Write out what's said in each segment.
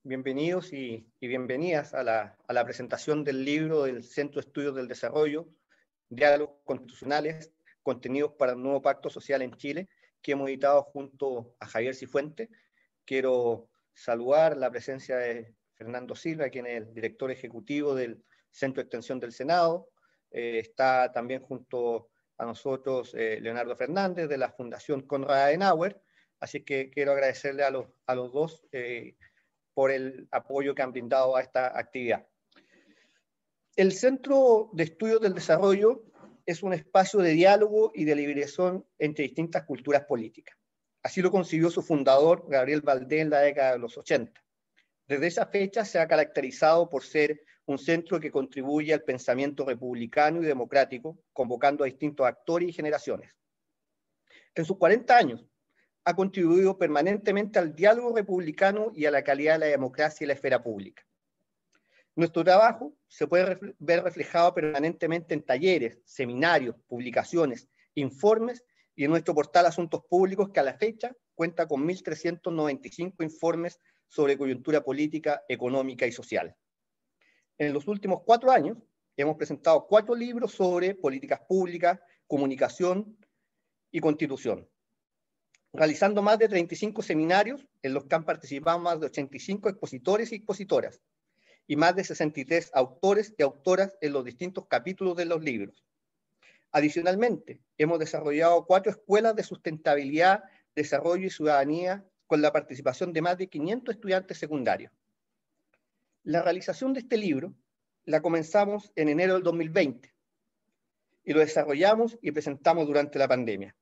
bienvenidos y bienvenidas a la presentación del libro del Centro de Estudios del Desarrollo, Diálogos Constitucionales, Contenidos para un Nuevo Pacto Social en Chile, que hemos editado junto a Javier Cifuentes. Quiero saludar la presencia de Fernando Silva, quien es el director ejecutivo del Centro de Extensión del Senado. Está también junto a nosotros Leonardo Fernández, de la Fundación Konrad Adenauer. Así que quiero agradecerle a los dos por el apoyo que han brindado a esta actividad. El Centro de Estudios del Desarrollo es un espacio de diálogo y de deliberación entre distintas culturas políticas. Así lo concibió su fundador, Gabriel Valdés, en la década de los 80. Desde esa fecha se ha caracterizado por ser un centro que contribuye al pensamiento republicano y democrático, convocando a distintos actores y generaciones. En sus 40 años, ha contribuido permanentemente al diálogo republicano y a la calidad de la democracia y la esfera pública. Nuestro trabajo se puede ver reflejado permanentemente en talleres, seminarios, publicaciones, informes y en nuestro portal Asuntos Públicos, que a la fecha cuenta con 1.395 informes sobre coyuntura política, económica y social. En los últimos 4 años hemos presentado 4 libros sobre políticas públicas, comunicación y constitución, realizando más de 35 seminarios en los que han participado más de 85 expositores y expositoras, y más de 63 autores y autoras en los distintos capítulos de los libros. Adicionalmente, hemos desarrollado 4 escuelas de sustentabilidad, desarrollo y ciudadanía con la participación de más de 500 estudiantes secundarios. La realización de este libro la comenzamos en enero del 2020 y lo desarrollamos y presentamos durante la pandemia.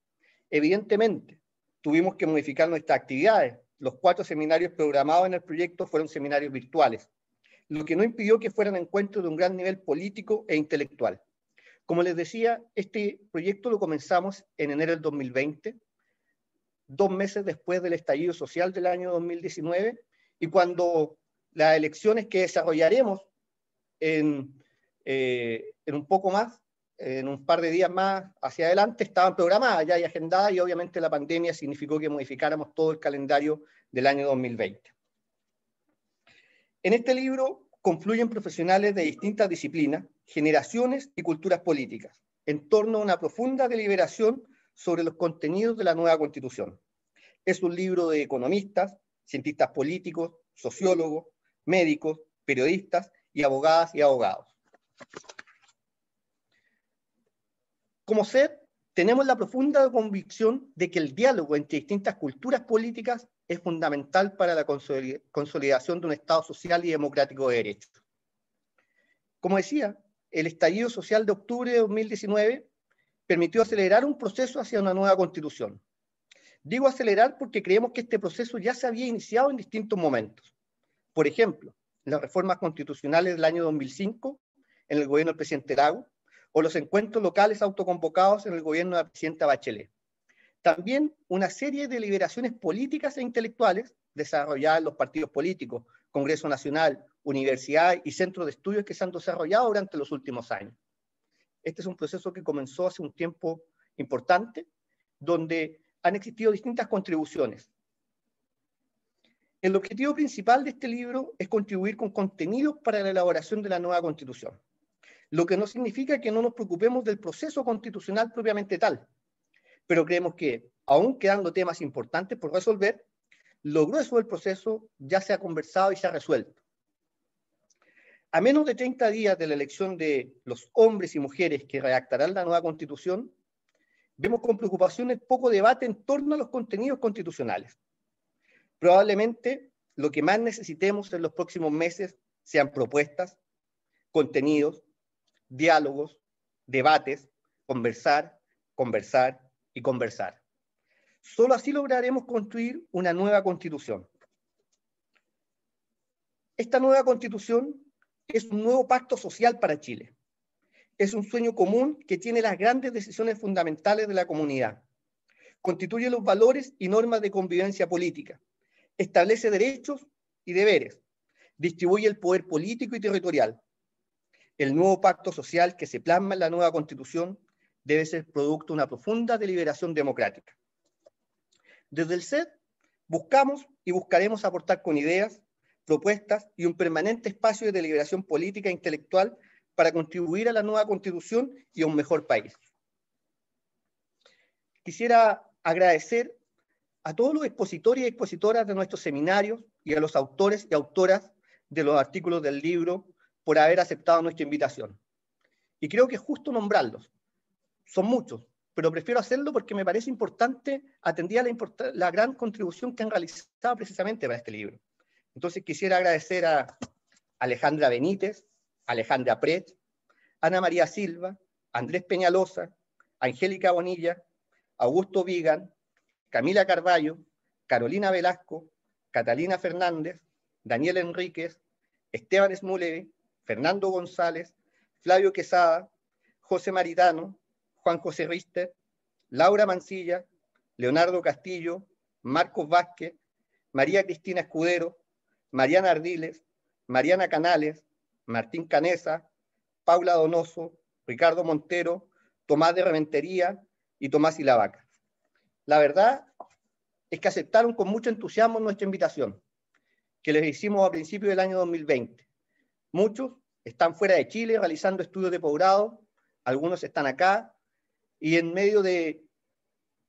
Evidentemente, tuvimos que modificar nuestras actividades. Los 4 seminarios programados en el proyecto fueron seminarios virtuales, lo que no impidió que fueran encuentros de un gran nivel político e intelectual. Como les decía, este proyecto lo comenzamos en enero del 2020, 2 meses después del estallido social del año 2019, y cuando las elecciones que desarrollaremos en un poco más, en un par de días más hacia adelante, estaban programadas ya y agendadas, y obviamente la pandemia significó que modificáramos todo el calendario del año 2020. En este libro confluyen profesionales de distintas disciplinas, generaciones y culturas políticas, en torno a una profunda deliberación sobre los contenidos de la nueva Constitución. Es un libro de economistas, cientistas políticos, sociólogos, médicos, periodistas y abogadas y abogados. Como SED, tenemos la profunda convicción de que el diálogo entre distintas culturas políticas es fundamental para la consolidación de un Estado social y democrático de derecho. Como decía, el estallido social de octubre de 2019 permitió acelerar un proceso hacia una nueva Constitución. Digo acelerar porque creemos que este proceso ya se había iniciado en distintos momentos. Por ejemplo, las reformas constitucionales del año 2005 en el gobierno del presidente Lagos, o los encuentros locales autoconvocados en el gobierno de la presidenta Bachelet. También una serie de deliberaciones políticas e intelectuales desarrolladas en los partidos políticos, Congreso Nacional, universidades y centros de estudios que se han desarrollado durante los últimos años. Este es un proceso que comenzó hace un tiempo importante, donde han existido distintas contribuciones. El objetivo principal de este libro es contribuir con contenidos para la elaboración de la nueva Constitución, lo que no significa que no nos preocupemos del proceso constitucional propiamente tal, pero creemos que, aún quedando temas importantes por resolver, lo grueso del proceso ya se ha conversado y se ha resuelto. A menos de 30 días de la elección de los hombres y mujeres que redactarán la nueva Constitución, vemos con preocupación el poco debate en torno a los contenidos constitucionales. Probablemente lo que más necesitemos en los próximos meses sean propuestas, contenidos, diálogos, debates, conversar, conversar y conversar. Solo así lograremos construir una nueva Constitución. Esta nueva Constitución es un nuevo pacto social para Chile. Es un sueño común que tiene las grandes decisiones fundamentales de la comunidad. Constituye los valores y normas de convivencia política. Establece derechos y deberes. Distribuye el poder político y territorial. El nuevo pacto social que se plasma en la nueva Constitución debe ser producto de una profunda deliberación democrática. Desde el SED buscamos y buscaremos aportar con ideas, propuestas y un permanente espacio de deliberación política e intelectual para contribuir a la nueva Constitución y a un mejor país. Quisiera agradecer a todos los expositores y expositoras de nuestros seminarios y a los autores y autoras de los artículos del libro por haber aceptado nuestra invitación. Y creo que es justo nombrarlos. Son muchos, pero prefiero hacerlo porque me parece importante atendida la gran contribución que han realizado precisamente para este libro. Entonces quisiera agradecer a Alejandra Benítez, Alejandra Pret, Ana María Silva, Andrés Peñalosa, Angélica Bonilla, Augusto Vigan, Camila Carballo, Carolina Velasco, Catalina Fernández, Daniel Enríquez, Esteban Smuleve, Fernando González, Flavio Quesada, José Maritano, Juan José Richter, Laura Mancilla, Leonardo Castillo, Marcos Vázquez, María Cristina Escudero, Mariana Ardiles, Mariana Canales, Martín Canesa, Paula Donoso, Ricardo Montero, Tomás de Rementería y Tomás Ilavaca. La verdad es que aceptaron con mucho entusiasmo nuestra invitación, que les hicimos a principios del año 2020. Muchos están fuera de Chile realizando estudios de posgrado, algunos están acá, y en medio de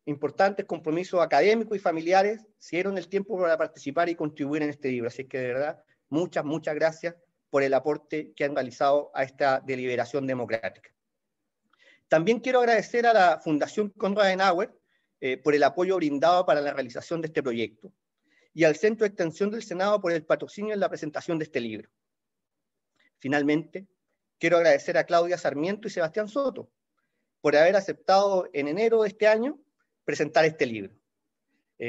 importantes compromisos académicos y familiares, se dieron el tiempo para participar y contribuir en este libro. Así que de verdad, muchas, muchas gracias por el aporte que han realizado a esta deliberación democrática. También quiero agradecer a la Fundación Konrad Adenauer por el apoyo brindado para la realización de este proyecto, y al Centro de Extensión del Senado por el patrocinio en la presentación de este libro. Finalmente, quiero agradecer a Claudia Sarmiento y Sebastián Soto por haber aceptado en enero de este año presentar este libro.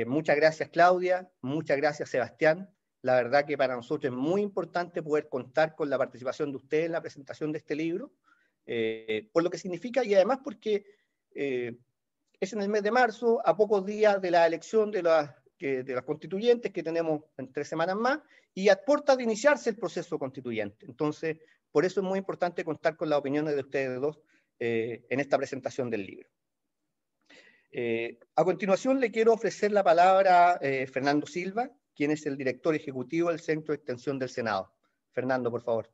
Muchas gracias, Claudia, muchas gracias, Sebastián. La verdad que para nosotros es muy importante poder contar con la participación de ustedes en la presentación de este libro, por lo que significa, y además porque es en el mes de marzo, a pocos días de la elección de las constituyentes que tenemos en 3 semanas más, y a puertas de iniciarse el proceso constituyente. Entonces, por eso es muy importante contar con las opiniones de ustedes dos en esta presentación del libro. A continuación le quiero ofrecer la palabra a Fernando Silva, quien es el director ejecutivo del Centro de Extensión del Senado. Fernando, por favor.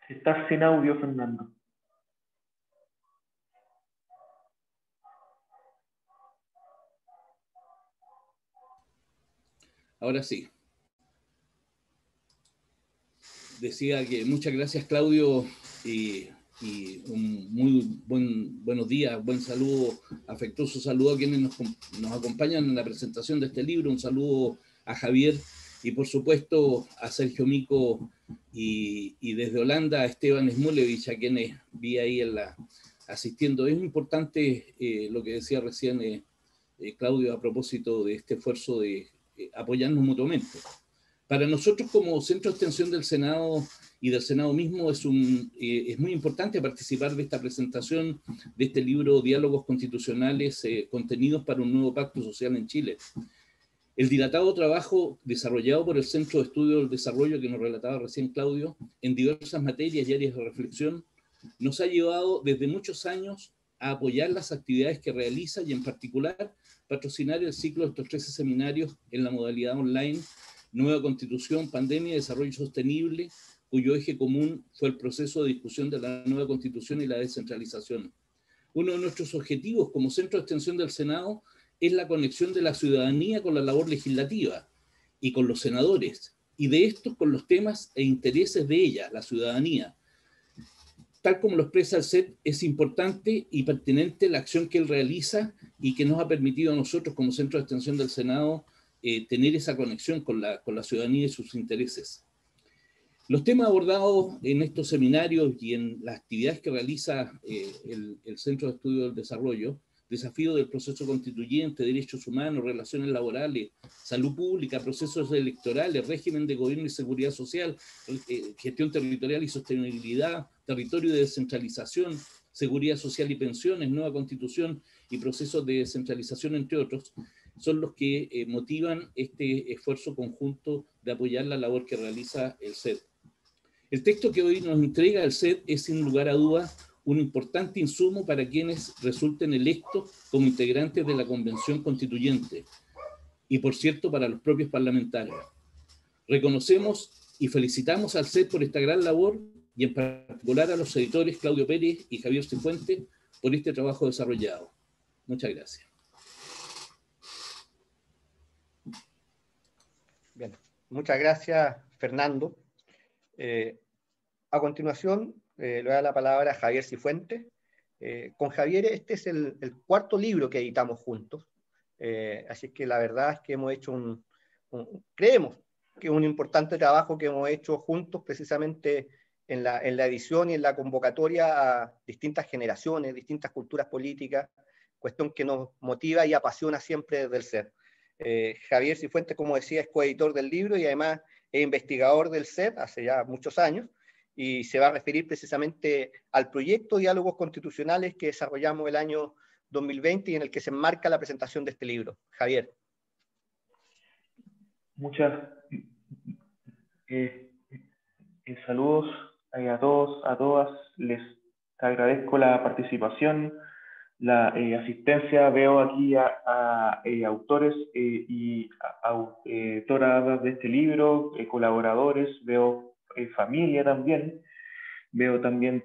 Estás sin audio, Fernando. Ahora sí. Decía que muchas gracias, Claudio, y un muy buenos días, buen saludo, afectuoso saludo a quienes nos acompañan en la presentación de este libro. Un saludo a Javier y, por supuesto, a Sergio Mico y desde Holanda a Esteban Smulevich, a quienes vi ahí asistiendo. Es importante lo que decía recién Claudio a propósito de este esfuerzo de apoyarnos mutuamente. Para nosotros como Centro de Extensión del Senado y del Senado mismo es muy importante participar de esta presentación de este libro Diálogos Constitucionales, contenidos para un nuevo pacto social en Chile. El dilatado trabajo desarrollado por el Centro de Estudio del Desarrollo, que nos relataba recién Claudio, en diversas materias y áreas de reflexión, nos ha llevado desde muchos años a apoyar las actividades que realiza y en particular patrocinar el ciclo de estos 13 seminarios en la modalidad online Nueva Constitución, Pandemia y Desarrollo Sostenible, cuyo eje común fue el proceso de discusión de la nueva Constitución y la descentralización. Uno de nuestros objetivos como Centro de Extensión del Senado es la conexión de la ciudadanía con la labor legislativa y con los senadores, y de estos con los temas e intereses de ella, la ciudadanía. Tal como lo expresa el CED, es importante y pertinente la acción que él realiza y que nos ha permitido a nosotros como Centro de Extensión del Senado tener esa conexión con la ciudadanía y sus intereses. Los temas abordados en estos seminarios y en las actividades que realiza el Centro de Estudio del Desarrollo, desafío del proceso constituyente, derechos humanos, relaciones laborales, salud pública, procesos electorales, régimen de gobierno y seguridad social, gestión territorial y sostenibilidad, territorio de descentralización, seguridad social y pensiones, nueva constitución y procesos de descentralización, entre otros, son los que motivan este esfuerzo conjunto de apoyar la labor que realiza el CED. El texto que hoy nos entrega el CED es, sin lugar a dudas, un importante insumo para quienes resulten electos como integrantes de la Convención Constituyente. y, por cierto, para los propios parlamentarios. Reconocemos y felicitamos al CEP por esta gran labor y en particular a los editores Claudio Pérez y Javier Cifuentes por este trabajo desarrollado. Muchas gracias. Bien, muchas gracias, Fernando. A continuación, le voy a dar la palabra a Javier Cifuentes. Con Javier, este es el cuarto libro que editamos juntos. Así que la verdad es que hemos hecho creemos que es un importante trabajo que hemos hecho juntos, precisamente en la edición y en la convocatoria a distintas generaciones, distintas culturas políticas, cuestión que nos motiva y apasiona siempre desde el CEP. Javier Cifuentes, como decía, es coeditor del libro y además es investigador del CEP hace ya muchos años, y se va a referir precisamente al proyecto Diálogos Constitucionales que desarrollamos el año 2020 y en el que se enmarca la presentación de este libro. Javier. Muchas saludos a todos, a todas. Les agradezco la participación, la asistencia. Veo aquí a autores y autoras de este libro, colaboradores, veo familia también. Veo también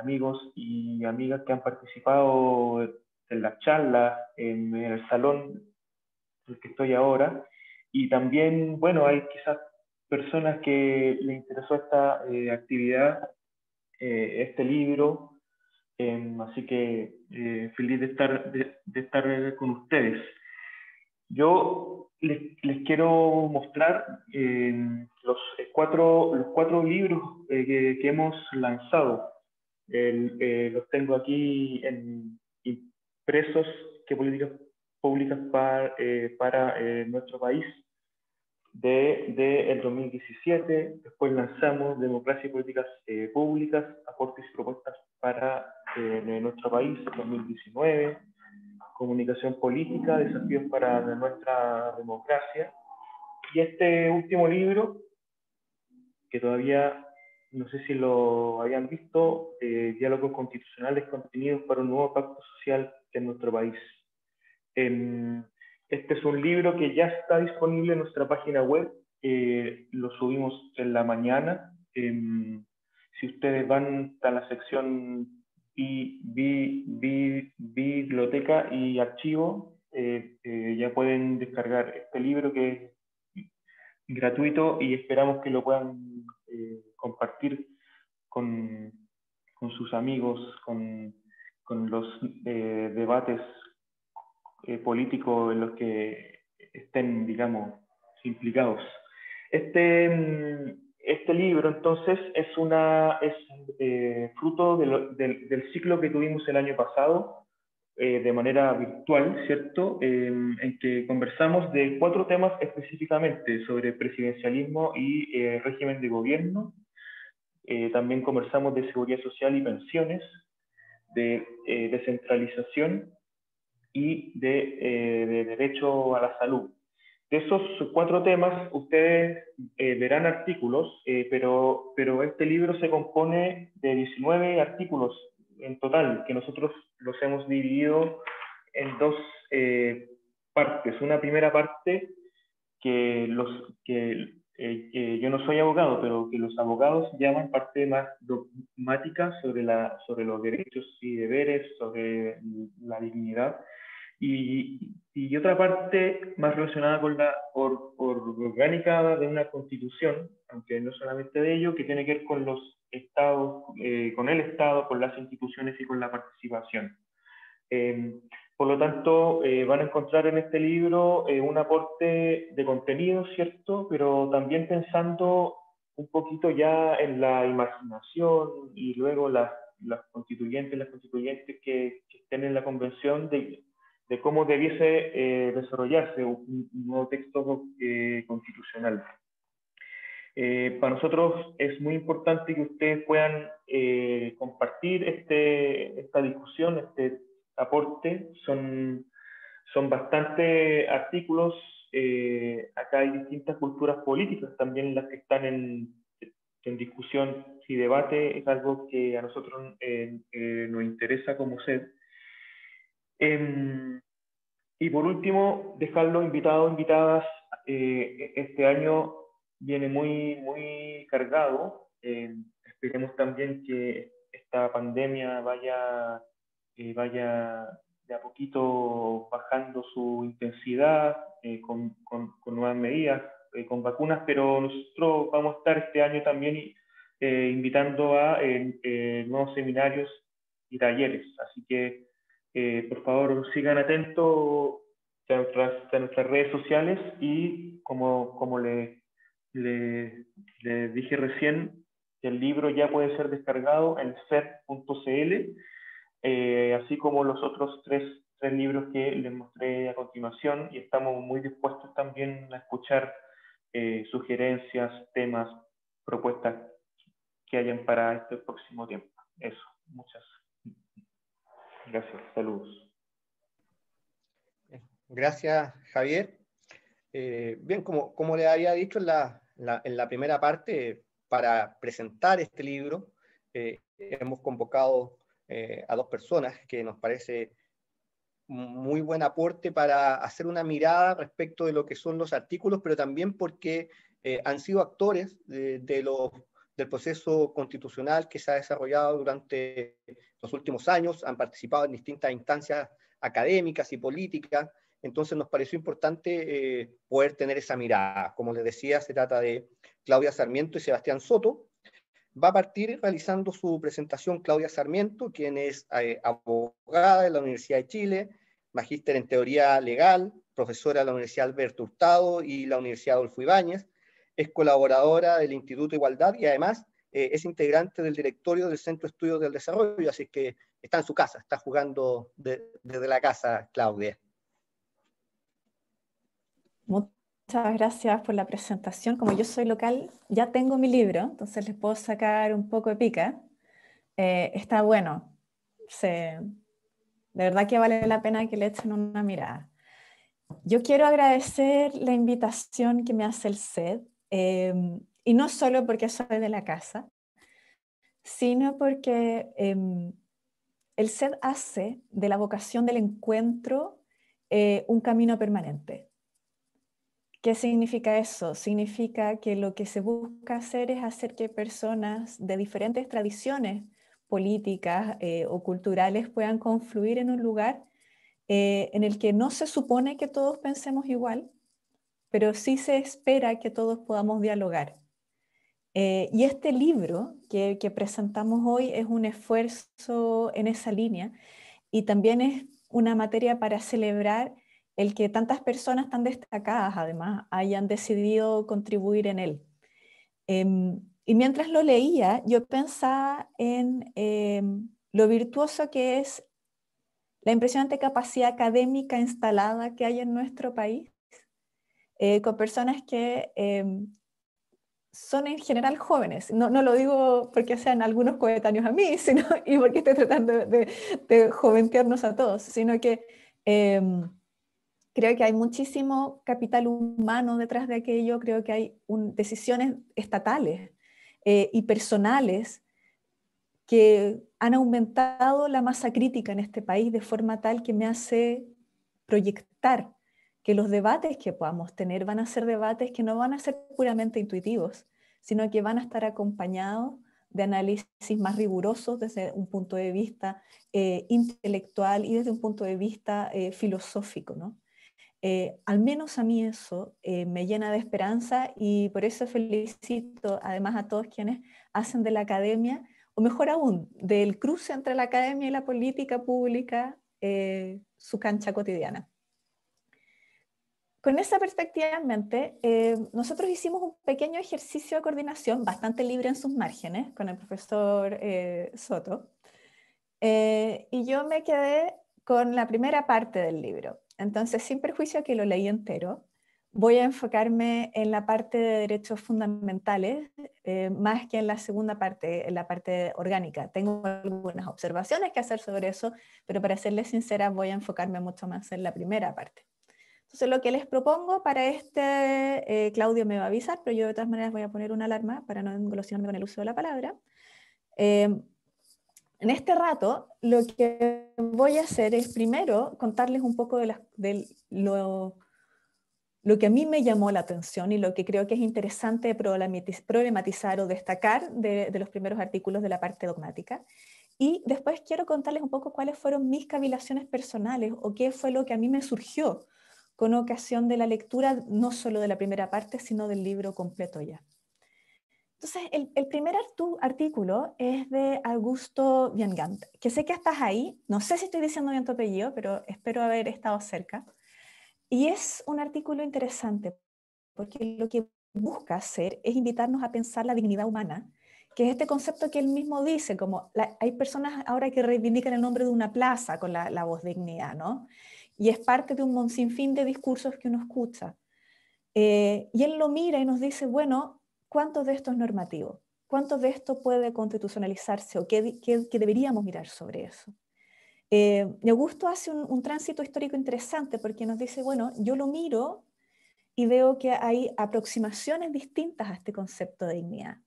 amigos y amigas que han participado en las charlas, en el salón en el que estoy ahora. Y también, bueno, hay quizás personas que les interesó esta actividad, este libro. Así que feliz de estar con ustedes. Yo les quiero mostrar los cuatro libros que hemos lanzado. Los tengo aquí impresos, que políticas públicas para nuestro país, de el 2017. Después lanzamos Democracia y Políticas Públicas, aportes y propuestas para nuestro país, 2019. Comunicación política, desafíos para nuestra democracia. Y este último libro, que todavía no sé si lo habían visto, Diálogos Constitucionales, contenidos para un nuevo pacto social en nuestro país. Este es un libro que ya está disponible en nuestra página web, lo subimos en la mañana. Si ustedes van a la sección biblioteca y archivo, ya pueden descargar este libro, que es gratuito, y esperamos que lo puedan compartir con sus amigos, con los debates políticos en los que estén, digamos, implicados. Este libro, entonces, es fruto del ciclo que tuvimos el año pasado, de manera virtual, ¿cierto? En que conversamos de 4 temas específicamente sobre presidencialismo y régimen de gobierno. También conversamos de seguridad social y pensiones, de descentralización y de derecho a la salud. De esos 4 temas, ustedes verán artículos, pero este libro se compone de 19 artículos en total, que nosotros los hemos dividido en 2 partes. Una primera parte que yo no soy abogado, pero que los abogados llaman parte más dogmática sobre los derechos y deberes, sobre la dignidad. Y otra parte más relacionada con la orgánica de una constitución, aunque no solamente de ello, que tiene que ver con los estados, con el Estado, con las instituciones y con la participación. Por lo tanto, van a encontrar en este libro un aporte de contenido, ¿cierto? Pero también pensando un poquito ya en la imaginación, y luego las constituyentes que estén en la convención de cómo debiese desarrollarse un nuevo texto constitucional. Para nosotros es muy importante que ustedes puedan compartir esta discusión, este aporte. Son bastantes artículos. Acá hay distintas culturas políticas también las que están en discusión y debate. Es algo que a nosotros nos interesa como SED. Y por último, dejarlos invitados, invitadas. Este año viene muy cargado. Esperemos también que esta pandemia vaya de a poquito bajando su intensidad con nuevas medidas, con vacunas, pero nosotros vamos a estar este año también invitando a nuevos seminarios y talleres. Así que, por favor, sigan atentos a nuestras redes sociales y como le dije recién, el libro ya puede ser descargado en ced.cl, así como los otros tres libros que les mostré a continuación, y estamos muy dispuestos también a escuchar sugerencias, temas, propuestas que hayan para este próximo tiempo. Eso, muchas gracias, saludos. Gracias, Javier. Bien, como le había dicho en la primera parte, para presentar este libro, hemos convocado a dos personas que nos parece muy buen aporte para hacer una mirada respecto de lo que son los artículos, pero también porque han sido actores del proceso constitucional que se ha desarrollado durante los últimos años, han participado en distintas instancias académicas y políticas. Entonces nos pareció importante poder tener esa mirada. Como les decía, se trata de Claudia Sarmiento y Sebastián Soto. Va a partir realizando su presentación Claudia Sarmiento, quien es abogada de la Universidad de Chile, magíster en teoría legal, profesora de la Universidad Alberto Hurtado y la Universidad Adolfo Ibáñez, es colaboradora del Instituto Igualdad y además es integrante del directorio del Centro de Estudios del Desarrollo, así que está en su casa, está jugando desde la casa, Claudia. Muchas gracias por la presentación. Como yo soy local, ya tengo mi libro, entonces les puedo sacar un poco de pica. Está bueno. De verdad que vale la pena que le echen una mirada. Yo quiero agradecer la invitación que me hace el CED, y no solo porque soy de la casa, sino porque el CED hace de la vocación del encuentro un camino permanente. ¿Qué significa eso? Significa que lo que se busca hacer es hacer que personas de diferentes tradiciones políticas o culturales puedan confluir en un lugar en el que no se supone que todos pensemos igual, pero sí se espera que todos podamos dialogar. Y este libro que presentamos hoy es un esfuerzo en esa línea y también es una materia para celebrar el que tantas personas tan destacadas, además, hayan decidido contribuir en él. Y mientras lo leía, yo pensaba en lo virtuoso que es la impresionante capacidad académica instalada que hay en nuestro país, con personas que son en general jóvenes. No lo digo porque sean algunos coetáneos a mí, sino, y porque estoy tratando de joventearnos a todos, sino que creo que hay muchísimo capital humano detrás de aquello. Creo que hay decisiones estatales y personales que han aumentado la masa crítica en este país de forma tal que me hace proyectar que los debates que podamos tener van a ser debates que no van a ser puramente intuitivos, sino que van a estar acompañados de análisis más rigurosos desde un punto de vista intelectual y desde un punto de vista filosófico, ¿no? Al menos a mí eso me llena de esperanza, y por eso felicito además a todos quienes hacen de la academia, o mejor aún, del cruce entre la academia y la política pública, su cancha cotidiana. Con esa perspectiva en mente, nosotros hicimos un pequeño ejercicio de coordinación, bastante libre en sus márgenes, con el profesor Soto, y yo me quedé con la primera parte del libro. Entonces, sin perjuicio que lo leí entero, voy a enfocarme en la parte de derechos fundamentales, más que en la segunda parte, en la parte orgánica. Tengo algunas observaciones que hacer sobre eso, pero para serles sincera, voy a enfocarme mucho más en la primera parte. Entonces, lo que les propongo para Claudio me va a avisar, pero yo de todas maneras voy a poner una alarma para no engolosinarme con el uso de la palabra. En este rato, lo que voy a hacer es primero contarles un poco de lo que a mí me llamó la atención y lo que creo que es interesante problematizar o destacar de los primeros artículos de la parte dogmática. Y después quiero contarles un poco cuáles fueron mis cavilaciones personales o qué fue lo que a mí me surgió con ocasión de la lectura, no solo de la primera parte, sino del libro completo ya. Entonces, el primer artículo es de Augusto Viengant, que sé que estás ahí, no sé si estoy diciendo bien tu apellido, pero espero haber estado cerca. Y es un artículo interesante, porque lo que busca hacer es invitarnos a pensar la dignidad humana, que es este concepto que él mismo dice, como hay personas ahora que reivindican el nombre de una plaza con la voz dignidad, ¿no? Y es parte de un sinfín de discursos que uno escucha. Y él lo mira y nos dice, bueno, ¿cuánto de esto es normativo? ¿Cuánto de esto puede constitucionalizarse o qué deberíamos mirar sobre eso? Y Augusto hace un tránsito histórico interesante porque nos dice, bueno, yo lo miro y veo que hay aproximaciones distintas a este concepto de dignidad.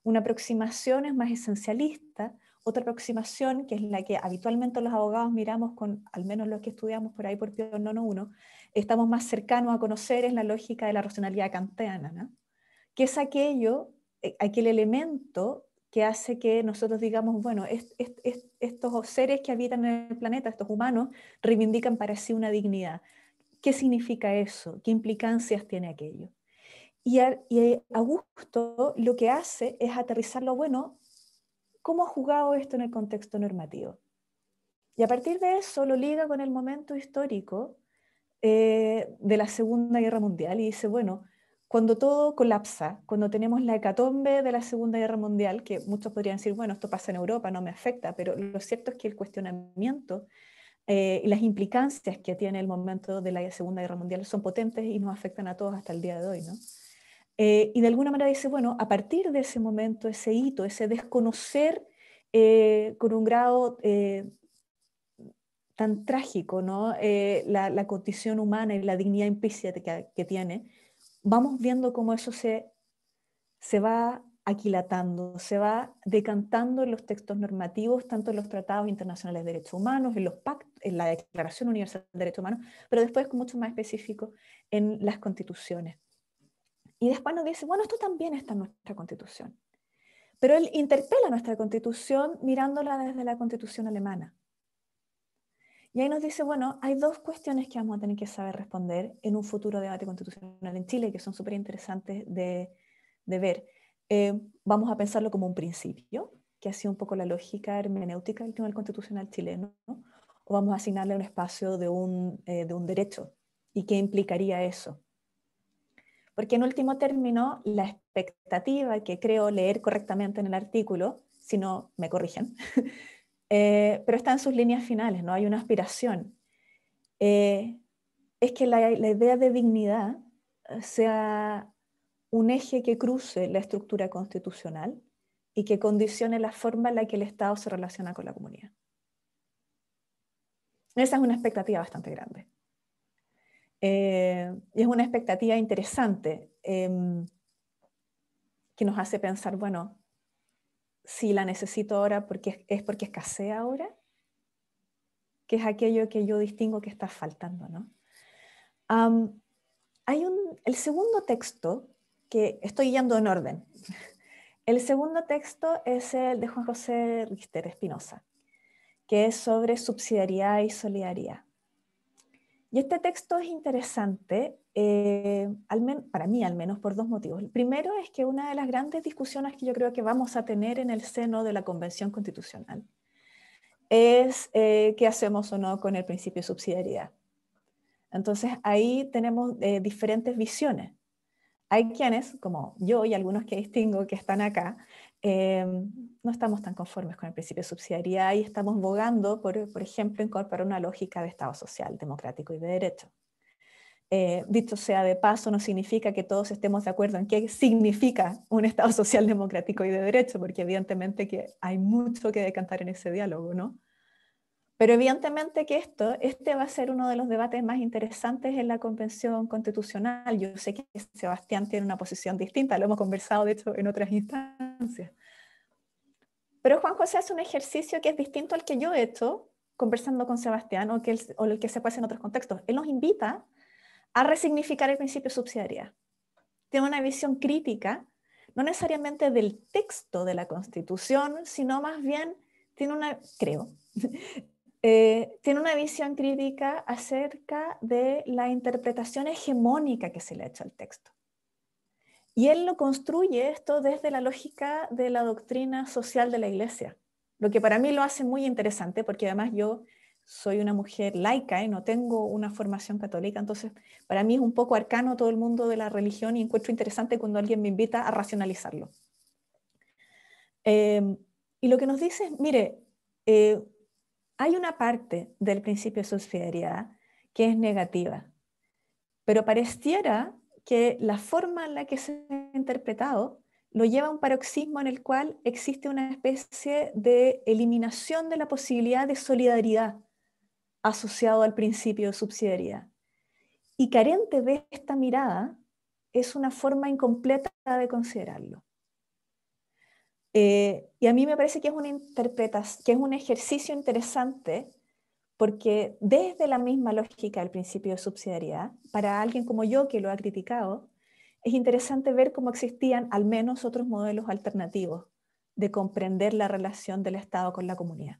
Una aproximación es más esencialista, otra aproximación, que es la que habitualmente los abogados miramos con, al menos los que estudiamos por ahí por Pío IX, estamos más cercanos a conocer, es la lógica de la racionalidad kantiana, ¿no? Que es aquel elemento que hace que nosotros digamos, bueno, estos seres que habitan en el planeta, estos humanos, reivindican para sí una dignidad. ¿Qué significa eso? ¿Qué implicancias tiene aquello? Y Augusto lo que hace es aterrizarlo, bueno, ¿cómo ha jugado esto en el contexto normativo? Y a partir de eso lo liga con el momento histórico de la Segunda Guerra Mundial y dice, bueno, cuando todo colapsa, cuando tenemos la hecatombe de la Segunda Guerra Mundial, que muchos podrían decir, bueno, esto pasa en Europa, no me afecta, pero lo cierto es que el cuestionamiento y las implicancias que tiene el momento de la Segunda Guerra Mundial son potentes y nos afectan a todos hasta el día de hoy, ¿no? Y de alguna manera dice, bueno, a partir de ese momento, ese hito, ese desconocer con un grado tan trágico, ¿no? La condición humana y la dignidad implícita que tiene, vamos viendo cómo eso se va aquilatando, se va decantando en los textos normativos, tanto en los tratados internacionales de derechos humanos, en los pactos, en la Declaración Universal de Derechos Humanos, pero después, con mucho más específico, en las constituciones. Y después nos dice, bueno, esto también está en nuestra Constitución. Pero él interpela nuestra Constitución mirándola desde la Constitución alemana. Y ahí nos dice, bueno, hay dos cuestiones que vamos a tener que saber responder en un futuro debate constitucional en Chile, que son súper interesantes de ver. Vamos a pensarlo como un principio, que ha sido un poco la lógica hermenéutica del Tribunal Constitucional chileno, ¿no? O vamos a asignarle un espacio de un derecho. ¿Y qué implicaría eso? Porque en último término, la expectativa que creo leer correctamente en el artículo, si no me corrigen, pero está en sus líneas finales, no hay una aspiración, es que la idea de dignidad sea un eje que cruce la estructura constitucional y que condicione la forma en la que el Estado se relaciona con la comunidad. Esa es una expectativa bastante grande. Y es una expectativa interesante que nos hace pensar, bueno, si la necesito ahora porque escasea ahora, que es aquello que yo distingo que está faltando, ¿no? El segundo texto, que estoy yendo en orden, el segundo texto es el de Juan José Richter Espinosa, que es sobre subsidiariedad y solidaridad. Y este texto es interesante, para mí al menos, por dos motivos. El primero es que una de las grandes discusiones que yo creo que vamos a tener en el seno de la Convención Constitucional es qué hacemos o no con el principio de subsidiariedad. Entonces ahí tenemos diferentes visiones. Hay quienes, como yo y algunos que distingo que están acá, no estamos tan conformes con el principio de subsidiariedad y estamos bogando, por ejemplo, incorporar una lógica de Estado social, democrático y de derecho. Dicho sea de paso, no significa que todos estemos de acuerdo en qué significa un Estado social, democrático y de derecho, porque evidentemente que hay mucho que decantar en ese diálogo, ¿no? Pero evidentemente que este va a ser uno de los debates más interesantes en la Convención Constitucional. Yo sé que Sebastián tiene una posición distinta, lo hemos conversado de hecho en otras instancias. Pero Juan José hace un ejercicio que es distinto al que yo he hecho conversando con Sebastián o el que se puede hacer en otros contextos. Él nos invita a resignificar el principio de subsidiariedad. Tiene una visión crítica, no necesariamente del texto de la Constitución, sino más bien tiene una, creo, tiene una visión crítica acerca de la interpretación hegemónica que se le ha hecho al texto. Y él lo construye esto desde la lógica de la doctrina social de la Iglesia, lo que para mí lo hace muy interesante, porque además yo soy una mujer laica y no tengo una formación católica, entonces para mí es un poco arcano todo el mundo de la religión y encuentro interesante cuando alguien me invita a racionalizarlo. Y lo que nos dice es, mire, hay una parte del principio de subsidiariedad que es negativa, pero pareciera que la forma en la que se ha interpretado lo lleva a un paroxismo en el cual existe una especie de eliminación de la posibilidad de solidaridad asociado al principio de subsidiariedad. Y carente de esta mirada es una forma incompleta de considerarlo. Y a mí me parece que es una interpretación, que es un ejercicio interesante, porque desde la misma lógica del principio de subsidiariedad, para alguien como yo que lo ha criticado, es interesante ver cómo existían al menos otros modelos alternativos de comprender la relación del Estado con la comunidad.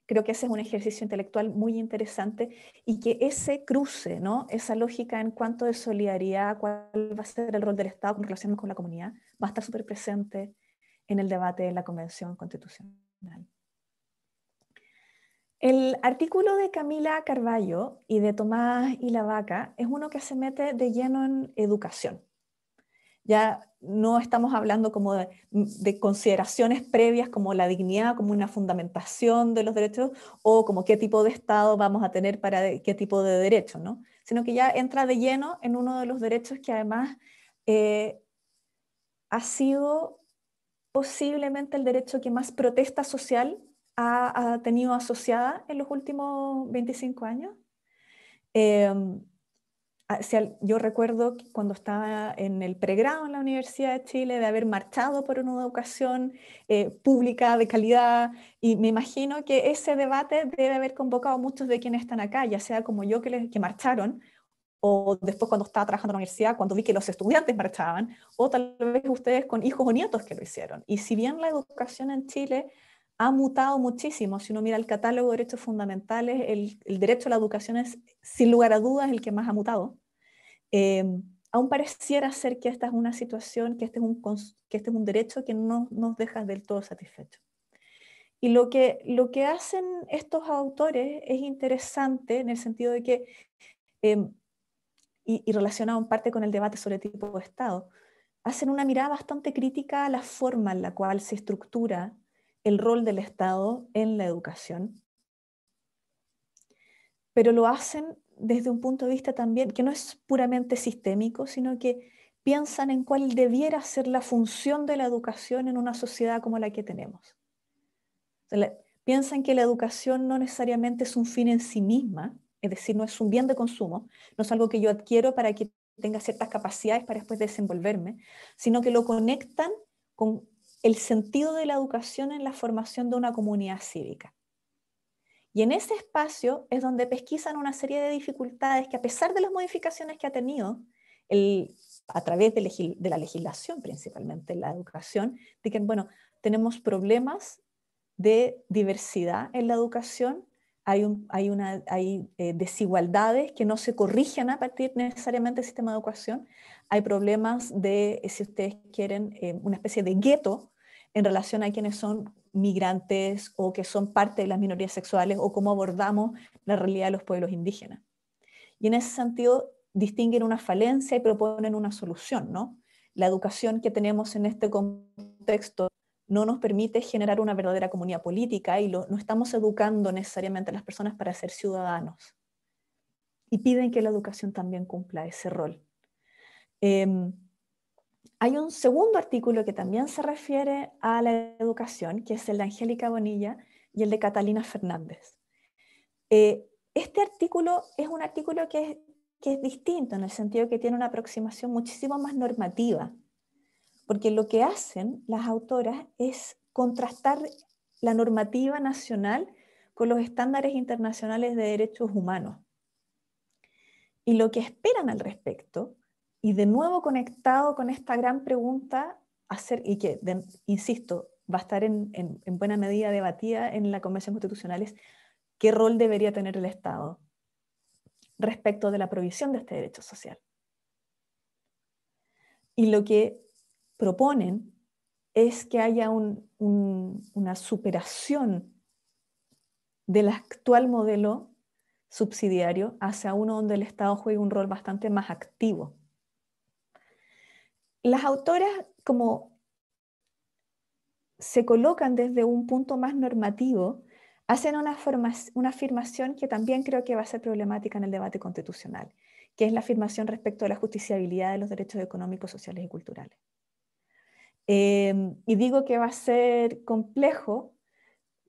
Creo que ese es un ejercicio intelectual muy interesante y que ese cruce, ¿no? Esa lógica en cuanto de solidaridad, cuál va a ser el rol del Estado con relación con la comunidad, va a estar súper presente en el debate de la Convención Constitucional. El artículo de Camila Carballo y de Tomás y la Vaca es uno que se mete de lleno en educación. Ya no estamos hablando como de consideraciones previas como la dignidad, como una fundamentación de los derechos o como qué tipo de Estado vamos a tener para qué tipo de derecho, ¿no? Sino que ya entra de lleno en uno de los derechos que además ha sido posiblemente el derecho que más protesta social ha tenido asociada en los últimos 25 años. Yo recuerdo que cuando estaba en el pregrado en la Universidad de Chile de haber marchado por una educación pública de calidad, y me imagino que ese debate debe haber convocado a muchos de quienes están acá, ya sea como yo que marcharon, o después cuando estaba trabajando en la universidad, cuando vi que los estudiantes marchaban, o tal vez ustedes con hijos o nietos que lo hicieron. Y si bien la educación en Chile ha mutado muchísimo, si uno mira el catálogo de derechos fundamentales, el derecho a la educación es, sin lugar a dudas, el que más ha mutado. Aún pareciera ser que esta es una situación, que este es un derecho que no nos deja del todo satisfechos. Y lo que hacen estos autores es interesante en el sentido de que, y relacionado en parte con el debate sobre el tipo de Estado, hacen una mirada bastante crítica a la forma en la cual se estructura el rol del Estado en la educación, pero lo hacen desde un punto de vista también que no es puramente sistémico, sino que piensan en cuál debiera ser la función de la educación en una sociedad como la que tenemos. O sea, piensan que la educación no necesariamente es un fin en sí misma, es decir, no es un bien de consumo, no es algo que yo adquiero para que tenga ciertas capacidades para después desenvolverme, sino que lo conectan con el sentido de la educación en la formación de una comunidad cívica. Y en ese espacio es donde pesquisan una serie de dificultades que, a pesar de las modificaciones que ha tenido a través de la legislación, principalmente en la educación, de que, bueno, tenemos problemas de diversidad en la educación, hay desigualdades que no se corrigen a partir necesariamente del sistema de educación, hay problemas de, si ustedes quieren, una especie de gueto en relación a quienes son migrantes o que son parte de las minorías sexuales o cómo abordamos la realidad de los pueblos indígenas. Y en ese sentido distinguen una falencia y proponen una solución, ¿no? La educación que tenemos en este contexto no nos permite generar una verdadera comunidad política y no estamos educando necesariamente a las personas para ser ciudadanos. Y piden que la educación también cumpla ese rol. Hay un segundo artículo que también se refiere a la educación, que es el de Angélica Bonilla y el de Catalina Fernández. Este artículo es un artículo que es distinto en el sentido que tiene una aproximación muchísimo más normativa, porque lo que hacen las autoras es contrastar la normativa nacional con los estándares internacionales de derechos humanos. Y lo que esperan al respecto, y de nuevo conectado con esta gran pregunta, y que, insisto, va a estar en buena medida debatida en la Convención Constitucional, es qué rol debería tener el Estado respecto de la provisión de este derecho social. Y lo que proponen es que haya una superación del actual modelo subsidiario hacia uno donde el Estado juegue un rol bastante más activo. Las autoras, como se colocan desde un punto más normativo, hacen una afirmación que también creo que va a ser problemática en el debate constitucional, que es la afirmación respecto a la justiciabilidad de los derechos económicos, sociales y culturales. Y digo que va a ser complejo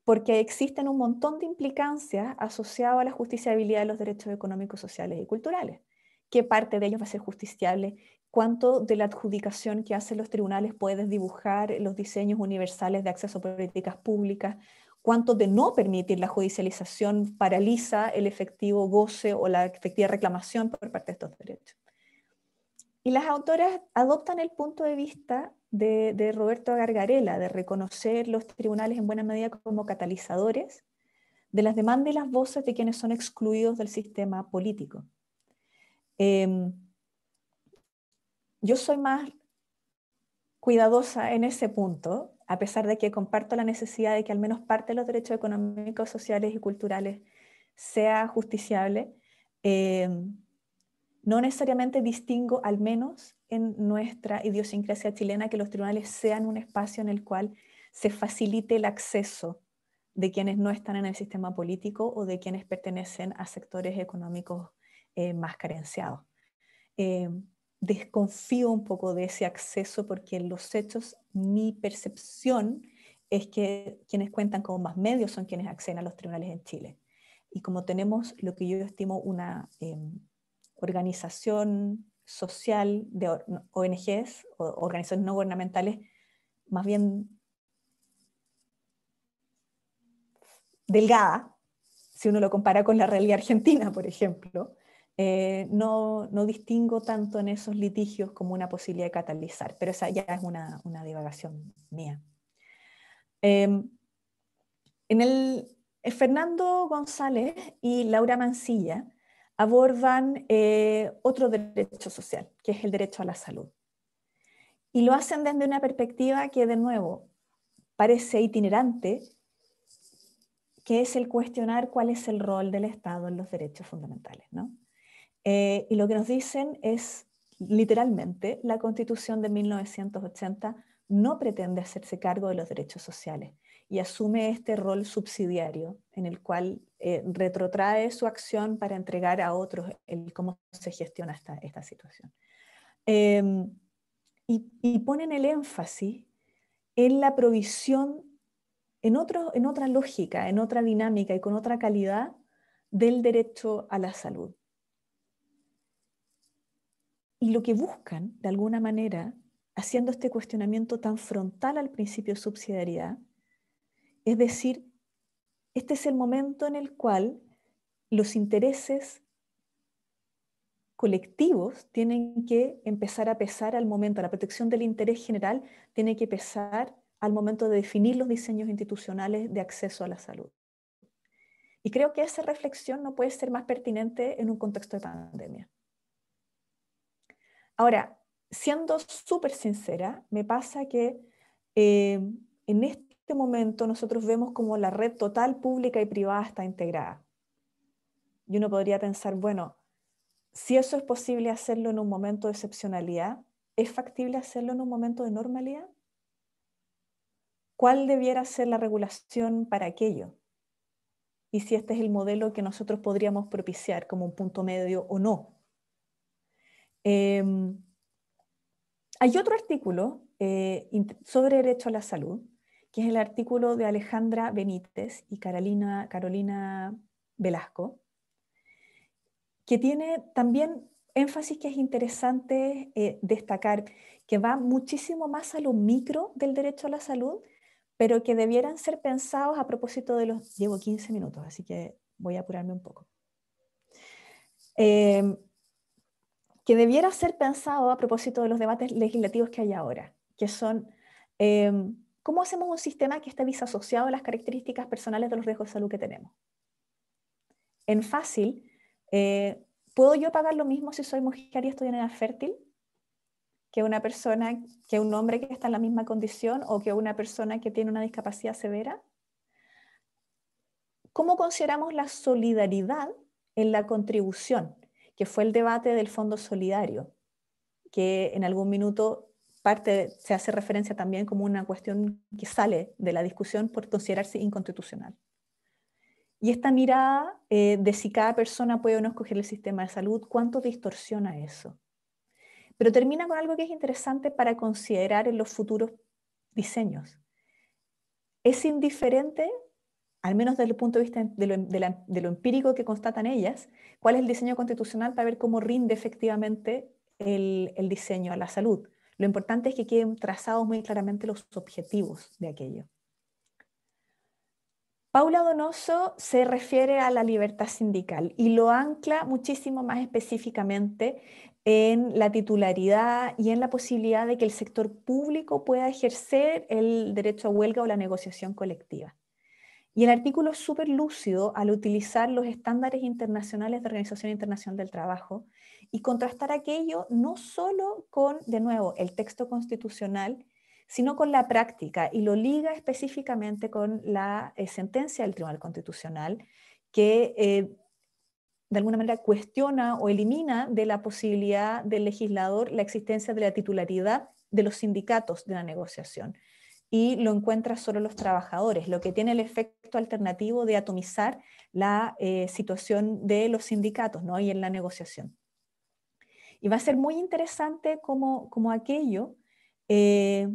porque existen un montón de implicancias asociadas a la justiciabilidad de los derechos económicos, sociales y culturales. ¿Qué parte de ellos va a ser justiciable? ¿Cuánto de la adjudicación que hacen los tribunales puedes dibujar los diseños universales de acceso a políticas públicas? ¿Cuánto de no permitir la judicialización paraliza el efectivo goce o la efectiva reclamación por parte de estos derechos? Y las autoras adoptan el punto de vista de Roberto Gargarella, de reconocer los tribunales en buena medida como catalizadores de las demandas y las voces de quienes son excluidos del sistema político. Yo soy más cuidadosa en ese punto, a pesar de que comparto la necesidad de que al menos parte de los derechos económicos, sociales y culturales sea justiciable. No necesariamente distingo, al menos en nuestra idiosincrasia chilena, que los tribunales sean un espacio en el cual se facilite el acceso de quienes no están en el sistema político o de quienes pertenecen a sectores económicos más carenciados. Desconfío un poco de ese acceso porque en los hechos mi percepción es que quienes cuentan con más medios son quienes acceden a los tribunales en Chile. Y como tenemos lo que yo estimo una organización social de ONGs o organizaciones no gubernamentales más bien delgada, si uno lo compara con la realidad argentina, por ejemplo, no distingo tanto en esos litigios como una posibilidad de catalizar, pero esa ya es una divagación mía. Fernando González y Laura Mancilla abordan otro derecho social, que es el derecho a la salud. Y lo hacen desde una perspectiva que, de nuevo, parece itinerante, que es el cuestionar cuál es el rol del Estado en los derechos fundamentales, ¿no? Y lo que nos dicen es, literalmente, la Constitución de 1980 no pretende hacerse cargo de los derechos sociales y asume este rol subsidiario en el cual retrotrae su acción para entregar a otros el cómo se gestiona esta situación. Y ponen el énfasis en la provisión, en otra lógica, en otra dinámica y con otra calidad del derecho a la salud. Y lo que buscan, de alguna manera, haciendo este cuestionamiento tan frontal al principio de subsidiariedad, es decir, este es el momento en el cual los intereses colectivos tienen que empezar a pesar al momento, la protección del interés general tiene que pesar al momento de definir los diseños institucionales de acceso a la salud. Y creo que esa reflexión no puede ser más pertinente en un contexto de pandemia. Ahora, siendo súper sincera, me pasa que en este momento nosotros vemos como la red total pública y privada está integrada. Y uno podría pensar, bueno, si eso es posible hacerlo en un momento de excepcionalidad, ¿es factible hacerlo en un momento de normalidad? ¿Cuál debiera ser la regulación para aquello? Y si este es el modelo que nosotros podríamos propiciar como un punto medio o no. Hay otro artículo sobre derecho a la salud, que es el artículo de Alejandra Benítez y Carolina Velasco, que tiene también énfasis que es interesante destacar, que va muchísimo más a lo micro del derecho a la salud, pero que debieran ser pensados a propósito de los... Llevo 15 minutos, así que voy a apurarme un poco. Que debiera ser pensado a propósito de los debates legislativos que hay ahora, que son ¿cómo hacemos un sistema que esté disasociado de las características personales de los riesgos de salud que tenemos? En fácil, ¿puedo yo pagar lo mismo si soy mujer y estoy en edad fértil que una persona, que un hombre que está en la misma condición o que una persona que tiene una discapacidad severa? ¿Cómo consideramos la solidaridad en la contribución? Que fue el debate del Fondo Solidario, que en algún minuto se hace referencia también como una cuestión que sale de la discusión por considerarse inconstitucional. Y esta mirada de si cada persona puede o no escoger el sistema de salud, ¿cuánto distorsiona eso? Pero termina con algo que es interesante para considerar en los futuros diseños. Es indiferente, al menos desde el punto de vista de lo empírico que constatan ellas, cuál es el diseño constitucional para ver cómo rinde efectivamente el diseño a la salud. Lo importante es que queden trazados muy claramente los objetivos de aquello. Paula Donoso se refiere a la libertad sindical y lo ancla muchísimo más específicamente en la titularidad y en la posibilidad de que el sector público pueda ejercer el derecho a huelga o la negociación colectiva. Y el artículo es súper lúcido al utilizar los estándares internacionales de Organización Internacional del Trabajo y contrastar aquello no solo con, de nuevo, el texto constitucional, sino con la práctica, y lo liga específicamente con la sentencia del Tribunal Constitucional, que de alguna manera cuestiona o elimina de la posibilidad del legislador la existencia de la titularidad de los sindicatos de la negociación, y lo encuentra solo los trabajadores, lo que tiene el efecto alternativo de atomizar la situación de los sindicatos, ¿no? Y en la negociación. Y va a ser muy interesante cómo aquello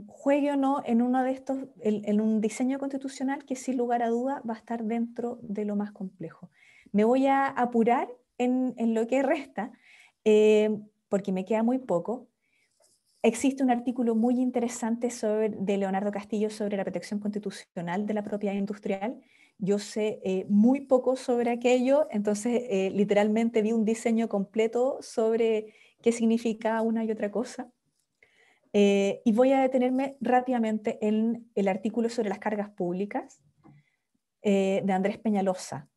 juegue o no en uno de estos, en un diseño constitucional que sin lugar a duda va a estar dentro de lo más complejo. Me voy a apurar en lo que resta, porque me queda muy poco. Existe un artículo muy interesante de Leonardo Castillo sobre la protección constitucional de la propiedad industrial. Yo sé muy poco sobre aquello, entonces literalmente vi un diseño completo sobre qué significa una y otra cosa. Y voy a detenerme rápidamente en el artículo sobre las cargas públicas de Andrés Peñalosa.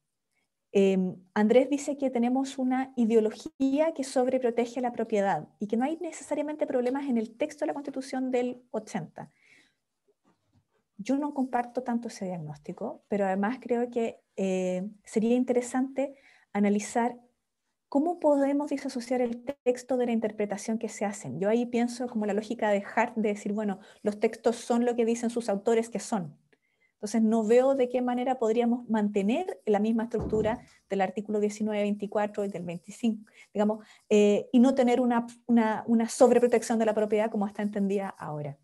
Andrés dice que tenemos una ideología que sobreprotege la propiedad y que no hay necesariamente problemas en el texto de la Constitución del 80. Yo no comparto tanto ese diagnóstico, pero además creo que sería interesante analizar cómo podemos disasociar el texto de la interpretación que se hacen. Yo ahí pienso como la lógica de Hart de decir, bueno, los textos son lo que dicen sus autores que son. Entonces no veo de qué manera podríamos mantener la misma estructura del artículo 19, 24 y del 25, digamos, y no tener una sobreprotección de la propiedad como está entendida ahora.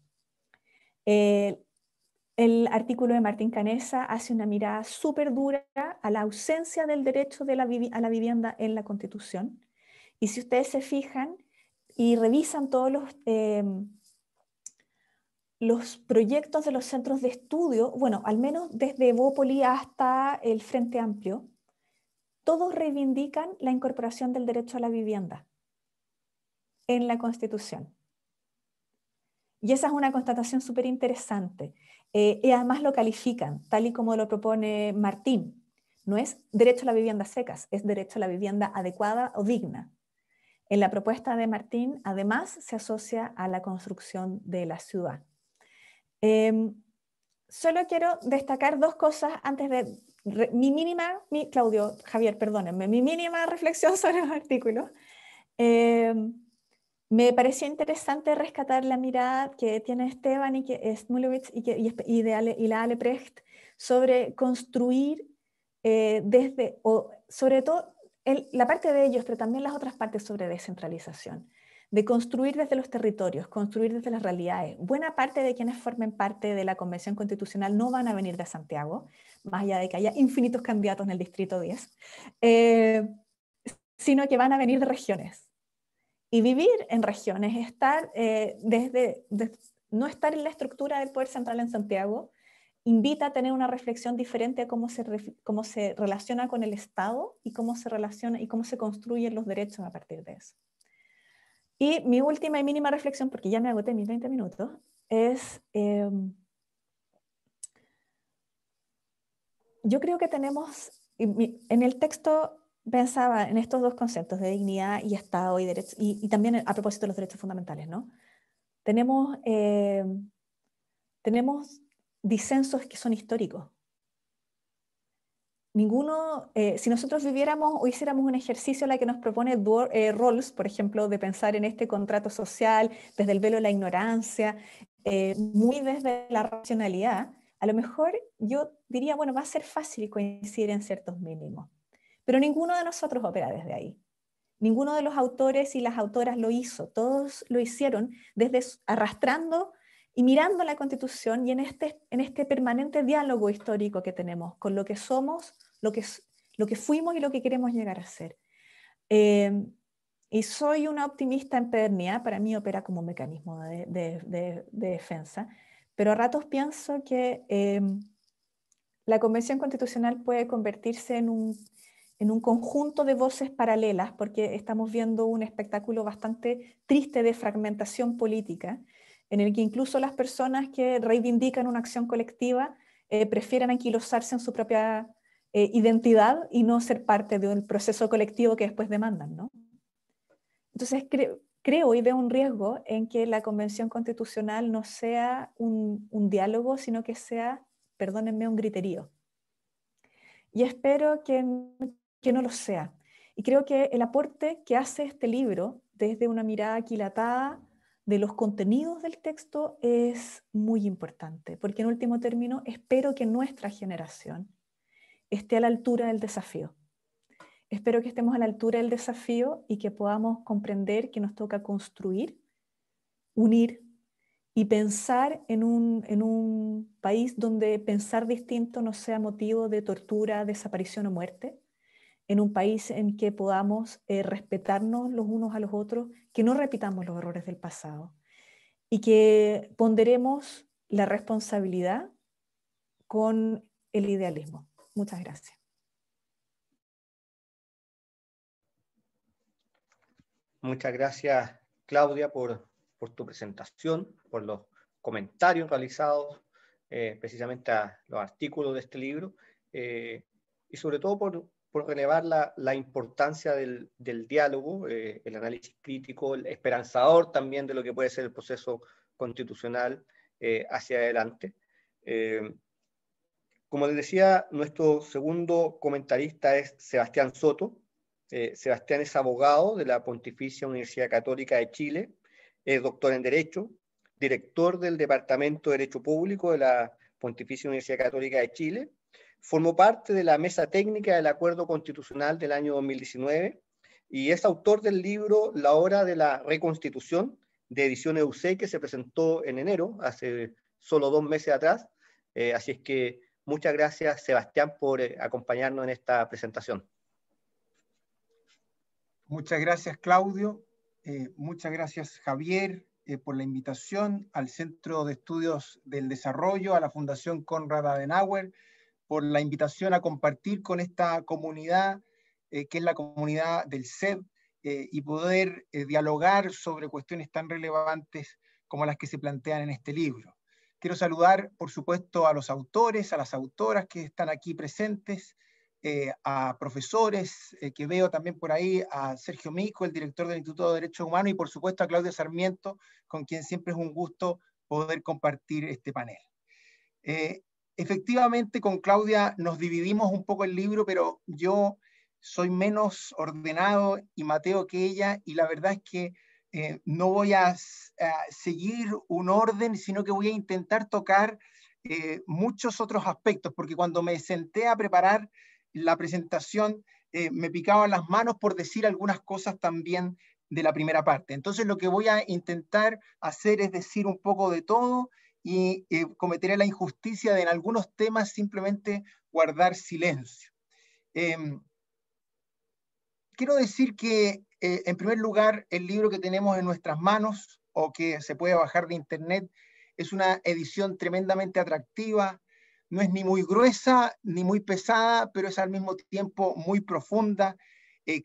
El artículo de Martín Canessa hace una mirada súper dura a la ausencia del derecho a la vivienda en la Constitución. Y si ustedes se fijan y revisan todos los proyectos de los centros de estudio, bueno, al menos desde Evópoli hasta el Frente Amplio, todos reivindican la incorporación del derecho a la vivienda en la Constitución. Y esa es una constatación súper interesante. Y además lo califican, tal y como lo propone Martín. No es derecho a la vivienda secas, es derecho a la vivienda adecuada o digna. En la propuesta de Martín, además, se asocia a la construcción de la ciudad. Solo quiero destacar dos cosas antes de Claudio, Javier, perdónenme, mi mínima reflexión sobre los artículos. Me pareció interesante rescatar la mirada que tiene Esteban y que Smulowicz y la Aleprecht sobre construir sobre todo la parte de ellos, pero también las otras partes sobre descentralización, de construir desde los territorios, construir desde las realidades. Buena parte de quienes formen parte de la Convención Constitucional no van a venir de Santiago, más allá de que haya infinitos candidatos en el Distrito 10, sino que van a venir de regiones. Y vivir en regiones, estar no estar en la estructura del poder central en Santiago, invita a tener una reflexión diferente a cómo se relaciona con el Estado y cómo se relaciona y cómo se construyen los derechos a partir de eso. Y mi última y mínima reflexión, porque ya me agoté mis 20 minutos, es, yo creo que tenemos, en el texto pensaba en estos dos conceptos de dignidad y Estado y derechos, y también a propósito de los derechos fundamentales, ¿no? Tenemos disensos que son históricos. Ninguno, si nosotros viviéramos o hiciéramos un ejercicio en la que nos propone Rawls, por ejemplo, de pensar en este contrato social desde el velo de la ignorancia, muy desde la racionalidad, a lo mejor yo diría, bueno, va a ser fácil coincidir en ciertos mínimos, pero ninguno de nosotros opera desde ahí. Ninguno de los autores y las autoras lo hizo, todos lo hicieron desde arrastrando y mirando la Constitución y en este permanente diálogo histórico que tenemos con lo que somos, lo que fuimos y lo que queremos llegar a ser. Y soy una optimista empedernida, para mí opera como un mecanismo de defensa, pero a ratos pienso que la Convención Constitucional puede convertirse en un conjunto de voces paralelas, porque estamos viendo un espectáculo bastante triste de fragmentación política, en el que incluso las personas que reivindican una acción colectiva prefieren anquilosarse en su propia identidad y no ser parte de un proceso colectivo que después demandan, ¿no? Entonces creo y veo un riesgo en que la Convención Constitucional no sea un diálogo, sino que sea, perdónenme, un griterío. Y espero que no lo sea. Y creo que el aporte que hace este libro desde una mirada aquilatada de los contenidos del texto es muy importante, porque en último término espero que nuestra generación esté a la altura del desafío. Espero que estemos a la altura del desafío y que podamos comprender que nos toca construir, unir y pensar en un país donde pensar distinto no sea motivo de tortura, desaparición o muerte, en un país en que podamos respetarnos los unos a los otros, que no repitamos los errores del pasado y que ponderemos la responsabilidad con el idealismo. Muchas gracias. Muchas gracias, Claudia, por tu presentación, por los comentarios realizados precisamente a los artículos de este libro y sobre todo por relevar la importancia del diálogo, el análisis crítico, el esperanzador también de lo que puede ser el proceso constitucional hacia adelante. Como les decía, nuestro segundo comentarista es Sebastián Soto. Sebastián es abogado de la Pontificia Universidad Católica de Chile, es doctor en Derecho, director del Departamento de Derecho Público de la Pontificia Universidad Católica de Chile, formó parte de la Mesa Técnica del Acuerdo Constitucional del año 2019 y es autor del libro La Hora de la Reconstitución, de edición EUC, que se presentó en enero, hace solo 2 meses atrás. Así es que muchas gracias, Sebastián, por acompañarnos en esta presentación. Muchas gracias, Claudio. Muchas gracias, Javier, por la invitación al Centro de Estudios del Desarrollo, a la Fundación Konrad Adenauer, por la invitación a compartir con esta comunidad, que es la comunidad del CED, y poder dialogar sobre cuestiones tan relevantes como las que se plantean en este libro. Quiero saludar, por supuesto, a los autores, a las autoras que están aquí presentes, a profesores, que veo también por ahí, a Sergio Mico, el director del Instituto de Derechos Humanos, y por supuesto a Claudia Sarmiento, con quien siempre es un gusto poder compartir este panel. Efectivamente, con Claudia nos dividimos un poco el libro, pero yo soy menos ordenado y Mateo que ella, y la verdad es que no voy a seguir un orden, sino que voy a intentar tocar muchos otros aspectos, porque cuando me senté a preparar la presentación me picaban las manos por decir algunas cosas también de la primera parte. Entonces lo que voy a intentar hacer es decir un poco de todo y cometeré la injusticia de en algunos temas simplemente guardar silencio. Quiero decir que en primer lugar el libro que tenemos en nuestras manos o que se puede bajar de internet es una edición tremendamente atractiva, no es ni muy gruesa ni muy pesada, pero es al mismo tiempo muy profunda.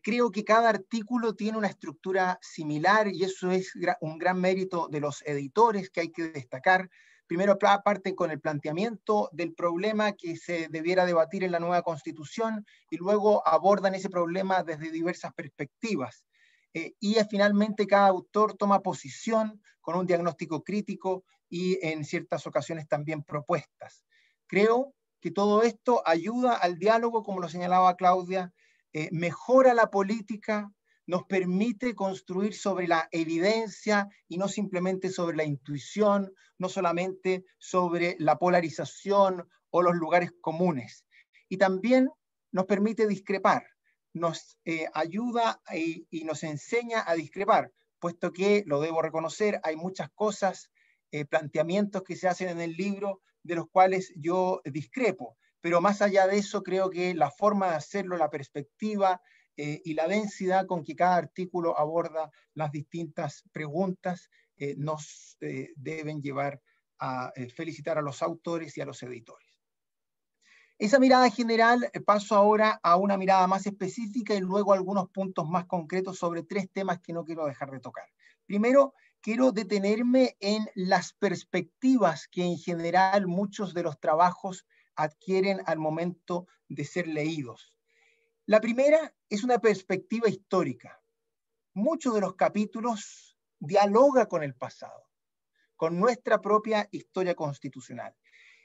Creo que cada artículo tiene una estructura similar y eso es un gran mérito de los editores que hay que destacar. Primero parten con el planteamiento del problema que se debiera debatir en la nueva Constitución y luego abordan ese problema desde diversas perspectivas. Y finalmente cada autor toma posición con un diagnóstico crítico y en ciertas ocasiones también propuestas. Creo que todo esto ayuda al diálogo, como lo señalaba Claudia, mejora la política, nos permite construir sobre la evidencia y no simplemente sobre la intuición, no solamente sobre la polarización o los lugares comunes. Y también nos permite discrepar, nos ayuda y nos enseña a discrepar, puesto que, lo debo reconocer, hay muchas cosas, planteamientos que se hacen en el libro de los cuales yo discrepo. Pero más allá de eso, creo que la forma de hacerlo, la perspectiva y la densidad con que cada artículo aborda las distintas preguntas nos deben llevar a felicitar a los autores y a los editores. Esa mirada general, paso ahora a una mirada más específica y luego algunos puntos más concretos sobre 3 temas que no quiero dejar de tocar. Primero, quiero detenerme en las perspectivas que en general muchos de los trabajos adquieren al momento de ser leídos. La primera es una perspectiva histórica. Muchos de los capítulos dialogan con el pasado, con nuestra propia historia constitucional.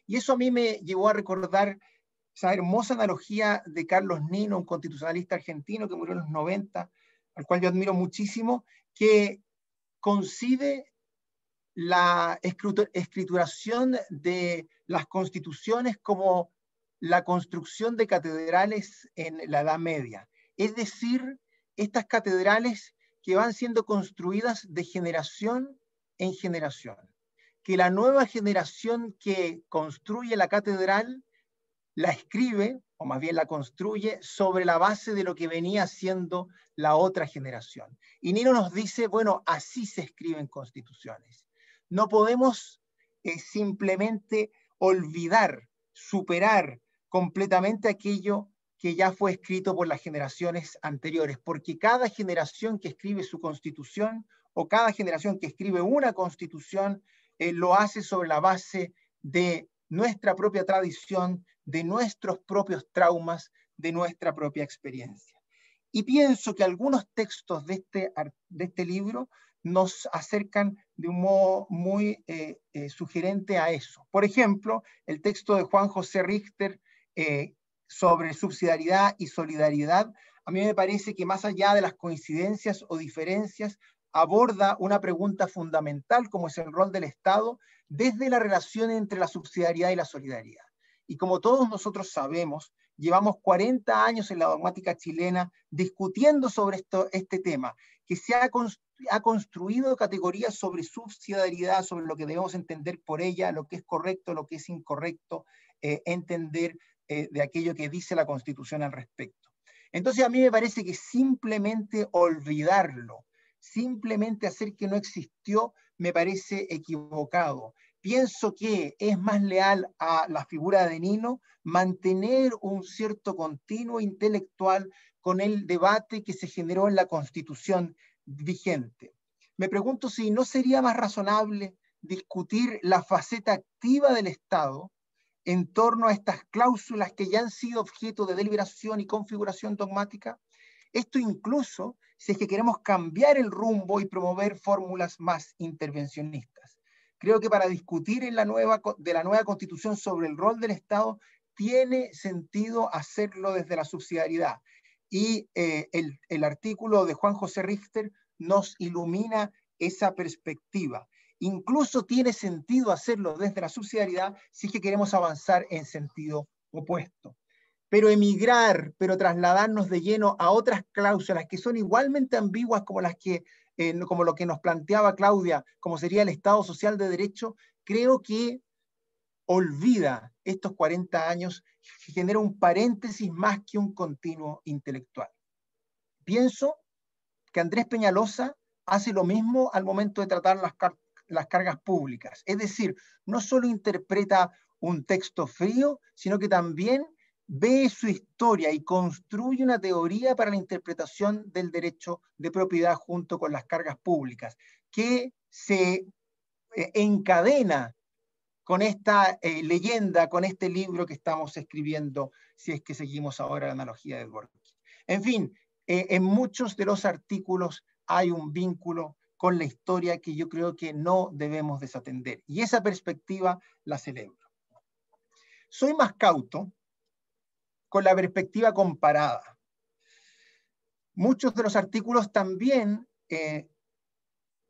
Y eso a mí me llevó a recordar esa hermosa analogía de Carlos Nino, un constitucionalista argentino que murió en los 90, al cual yo admiro muchísimo, que concibe la escrituración de las constituciones como la construcción de catedrales en la Edad Media. Es decir, estas catedrales que van siendo construidas de generación en generación. Que la nueva generación que construye la catedral la escribe, o más bien la construye, sobre la base de lo que venía haciendo la otra generación. Y Nino nos dice, bueno, así se escriben constituciones. No podemos simplemente olvidar, superar completamente aquello que ya fue escrito por las generaciones anteriores, porque cada generación que escribe su constitución o cada generación que escribe una constitución lo hace sobre la base de nuestra propia tradición, de nuestros propios traumas, de nuestra propia experiencia. Y pienso que algunos textos de este libro nos acercan de un modo muy sugerente a eso. Por ejemplo, el texto de Juan José Richter sobre subsidiariedad y solidaridad, a mí me parece que más allá de las coincidencias o diferencias, aborda una pregunta fundamental como es el rol del Estado desde la relación entre la subsidiariedad y la solidaridad. Y como todos nosotros sabemos, llevamos 40 años en la dogmática chilena discutiendo sobre este tema, que se ha construido categorías sobre subsidiariedad, sobre lo que debemos entender por ella, lo que es correcto, lo que es incorrecto, entender de aquello que dice la Constitución al respecto. Entonces a mí me parece que simplemente olvidarlo, simplemente hacer que no existió, me parece equivocado. Pienso que es más leal a la figura de Nino mantener un cierto continuo intelectual con el debate que se generó en la Constitución vigente. Me pregunto si no sería más razonable discutir la faceta activa del Estado en torno a estas cláusulas que ya han sido objeto de deliberación y configuración dogmática. Esto incluso si es que queremos cambiar el rumbo y promover fórmulas más intervencionistas. Creo que para discutir de la nueva Constitución sobre el rol del Estado tiene sentido hacerlo desde la subsidiariedad. Y el artículo de Juan José Richter nos ilumina esa perspectiva. Incluso tiene sentido hacerlo desde la subsidiariedad si es que queremos avanzar en sentido opuesto. Pero emigrar, pero trasladarnos de lleno a otras cláusulas que son igualmente ambiguas como las que como lo que nos planteaba Claudia, como sería el Estado Social de Derecho, creo que olvida estos 40 años, genera un paréntesis más que un continuo intelectual. Pienso que Andrés Peñalosa hace lo mismo al momento de tratar las cargas públicas. Es decir, no solo interpreta un texto frío, sino que también ve su historia y construye una teoría para la interpretación del derecho de propiedad junto con las cargas públicas, que se encadena con esta leyenda, con este libro que estamos escribiendo, si es que seguimos ahora la analogía de Dworkin. En fin, en muchos de los artículos hay un vínculo con la historia que yo creo que no debemos desatender. Y esa perspectiva la celebro. Soy más cauto con la perspectiva comparada. Muchos de los artículos también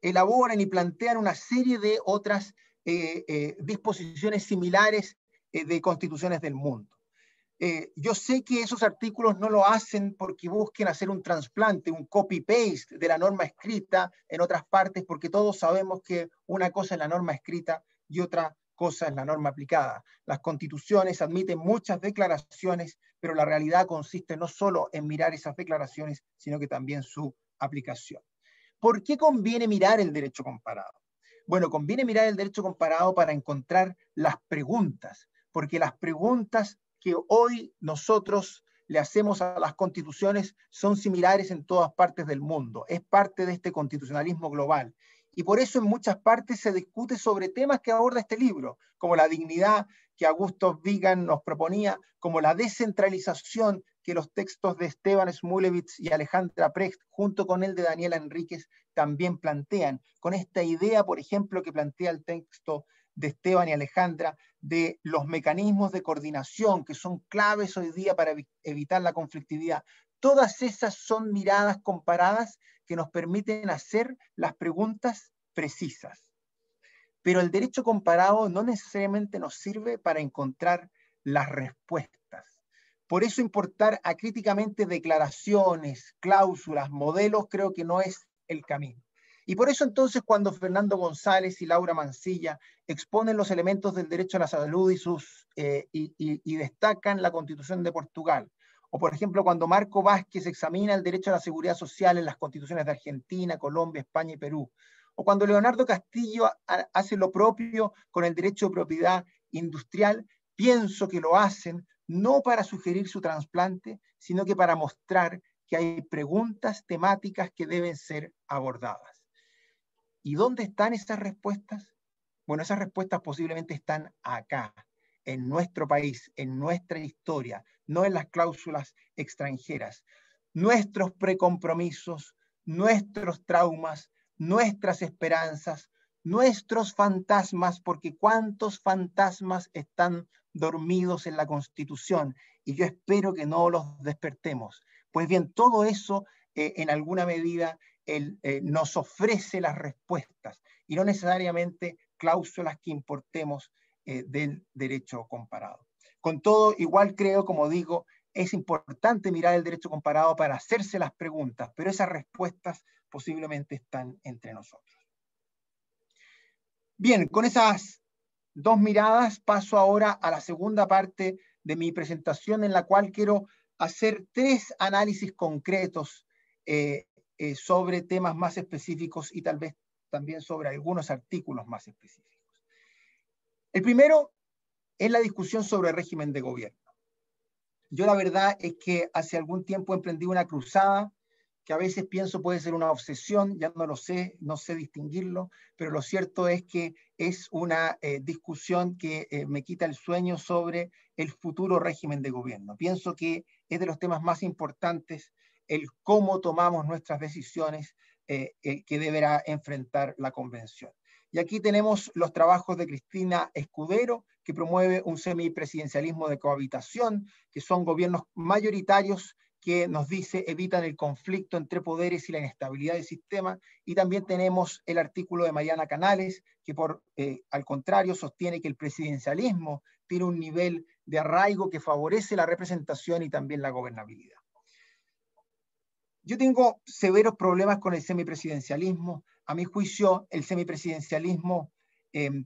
elaboran y plantean una serie de otras disposiciones similares de constituciones del mundo. Yo sé que esos artículos no lo hacen porque busquen hacer un trasplante, un copy-paste de la norma escrita en otras partes, porque todos sabemos que una cosa es la norma escrita y otra cosa es la norma aplicada. Las constituciones admiten muchas declaraciones, pero la realidad consiste no solo en mirar esas declaraciones, sino que también su aplicación. ¿Por qué conviene mirar el derecho comparado? Bueno, conviene mirar el derecho comparado para encontrar las preguntas, porque las preguntas que hoy nosotros le hacemos a las constituciones son similares en todas partes del mundo. Es parte de este constitucionalismo global. Y por eso en muchas partes se discute sobre temas que aborda este libro, como la dignidad que Augusto Vigan nos proponía, como la descentralización que los textos de Esteban Smulevich y Alejandra Precht, junto con el de Daniela Enríquez, también plantean, con esta idea, por ejemplo, que plantea el texto de Esteban y Alejandra, de los mecanismos de coordinación que son claves hoy día para evitar la conflictividad. Todas esas son miradas comparadas que nos permiten hacer las preguntas precisas. Pero el derecho comparado no necesariamente nos sirve para encontrar las respuestas. Por eso importar acríticamente declaraciones, cláusulas, modelos, creo que no es el camino. Y por eso entonces cuando Fernando González y Laura Mancilla exponen los elementos del derecho a la salud y destacan la Constitución de Portugal, o por ejemplo cuando Marco Vázquez examina el derecho a la seguridad social en las constituciones de Argentina, Colombia, España y Perú, o cuando Leonardo Castillo hace lo propio con el derecho de propiedad industrial, pienso que lo hacen no para sugerir su trasplante, sino que para mostrar que hay preguntas temáticas que deben ser abordadas. ¿Y dónde están esas respuestas? Bueno, esas respuestas posiblemente están acá, en nuestro país, en nuestra historia, no en las cláusulas extranjeras. Nuestros precompromisos, nuestros traumas, nuestras esperanzas, nuestros fantasmas, porque cuántos fantasmas están dormidos en la Constitución, y yo espero que no los despertemos. Pues bien, todo eso en alguna medida nos ofrece las respuestas y no necesariamente cláusulas que importemos del derecho comparado. Con todo, igual creo, como digo, es importante mirar el derecho comparado para hacerse las preguntas, pero esas respuestas posiblemente están entre nosotros. Bien, con esas dos miradas paso ahora a la segunda parte de mi presentación, en la cual quiero hacer tres análisis concretos sobre temas más específicos y tal vez también sobre algunos artículos más específicos. El primero es la discusión sobre el régimen de gobierno. Yo la verdad es que hace algún tiempo emprendí una cruzada que a veces pienso puede ser una obsesión, ya no lo sé, no sé distinguirlo, pero lo cierto es que es una discusión que me quita el sueño sobre el futuro régimen de gobierno. Pienso que es de los temas más importantes el cómo tomamos nuestras decisiones que deberá enfrentar la convención. Y aquí tenemos los trabajos de Cristina Escudero, que promueve un semipresidencialismo de cohabitación, que son gobiernos mayoritarios que nos dice evitan el conflicto entre poderes y la inestabilidad del sistema. Y también tenemos el artículo de Mariana Canales, que al contrario sostiene que el presidencialismo tiene un nivel de arraigo que favorece la representación y también la gobernabilidad. Yo tengo severos problemas con el semipresidencialismo. A mi juicio, el semipresidencialismo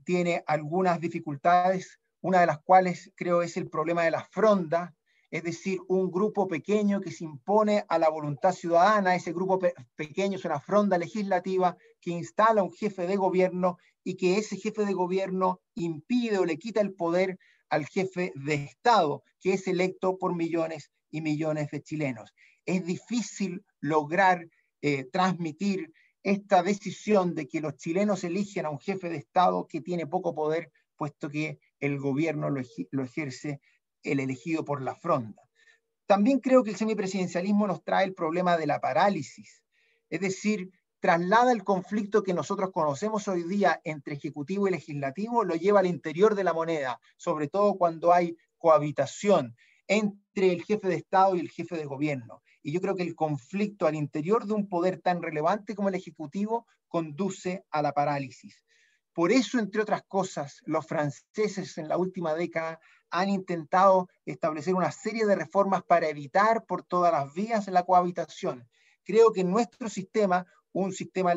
tiene algunas dificultades, una de las cuales creo es el problema de la fronda, es decir, un grupo pequeño que se impone a la voluntad ciudadana. Ese grupo pequeño es una fronda legislativa que instala un jefe de gobierno y que ese jefe de gobierno impide o le quita el poder al jefe de Estado, que es electo por millones y millones de chilenos. Es difícil lograr transmitir esta decisión de que los chilenos eligen a un jefe de Estado que tiene poco poder, puesto que el gobierno lo ejerce el elegido por la fronda. También creo que el semipresidencialismo nos trae el problema de la parálisis, es decir, traslada el conflicto que nosotros conocemos hoy día entre ejecutivo y legislativo, lo lleva al interior de la moneda, sobre todo cuando hay cohabitación entre el jefe de Estado y el jefe de gobierno. Y yo creo que el conflicto al interior de un poder tan relevante como el ejecutivo conduce a la parálisis. Por eso, entre otras cosas, los franceses en la última década han intentado establecer una serie de reformas para evitar por todas las vías la cohabitación. Creo que en nuestro sistema, un sistema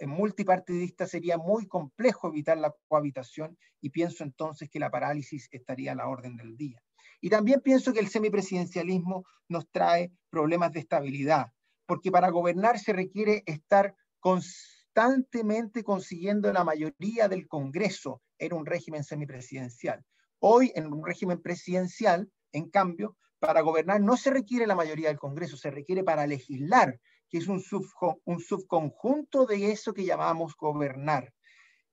multipartidista, sería muy complejo evitar la cohabitación, y pienso entonces que la parálisis estaría a la orden del día. Y también pienso que el semipresidencialismo nos trae problemas de estabilidad, porque para gobernar se requiere estar constantemente consiguiendo la mayoría del Congreso en un régimen semipresidencial. Hoy, en un régimen presidencial, en cambio, para gobernar no se requiere la mayoría del Congreso, se requiere para legislar, que es un subconjunto de eso que llamamos gobernar.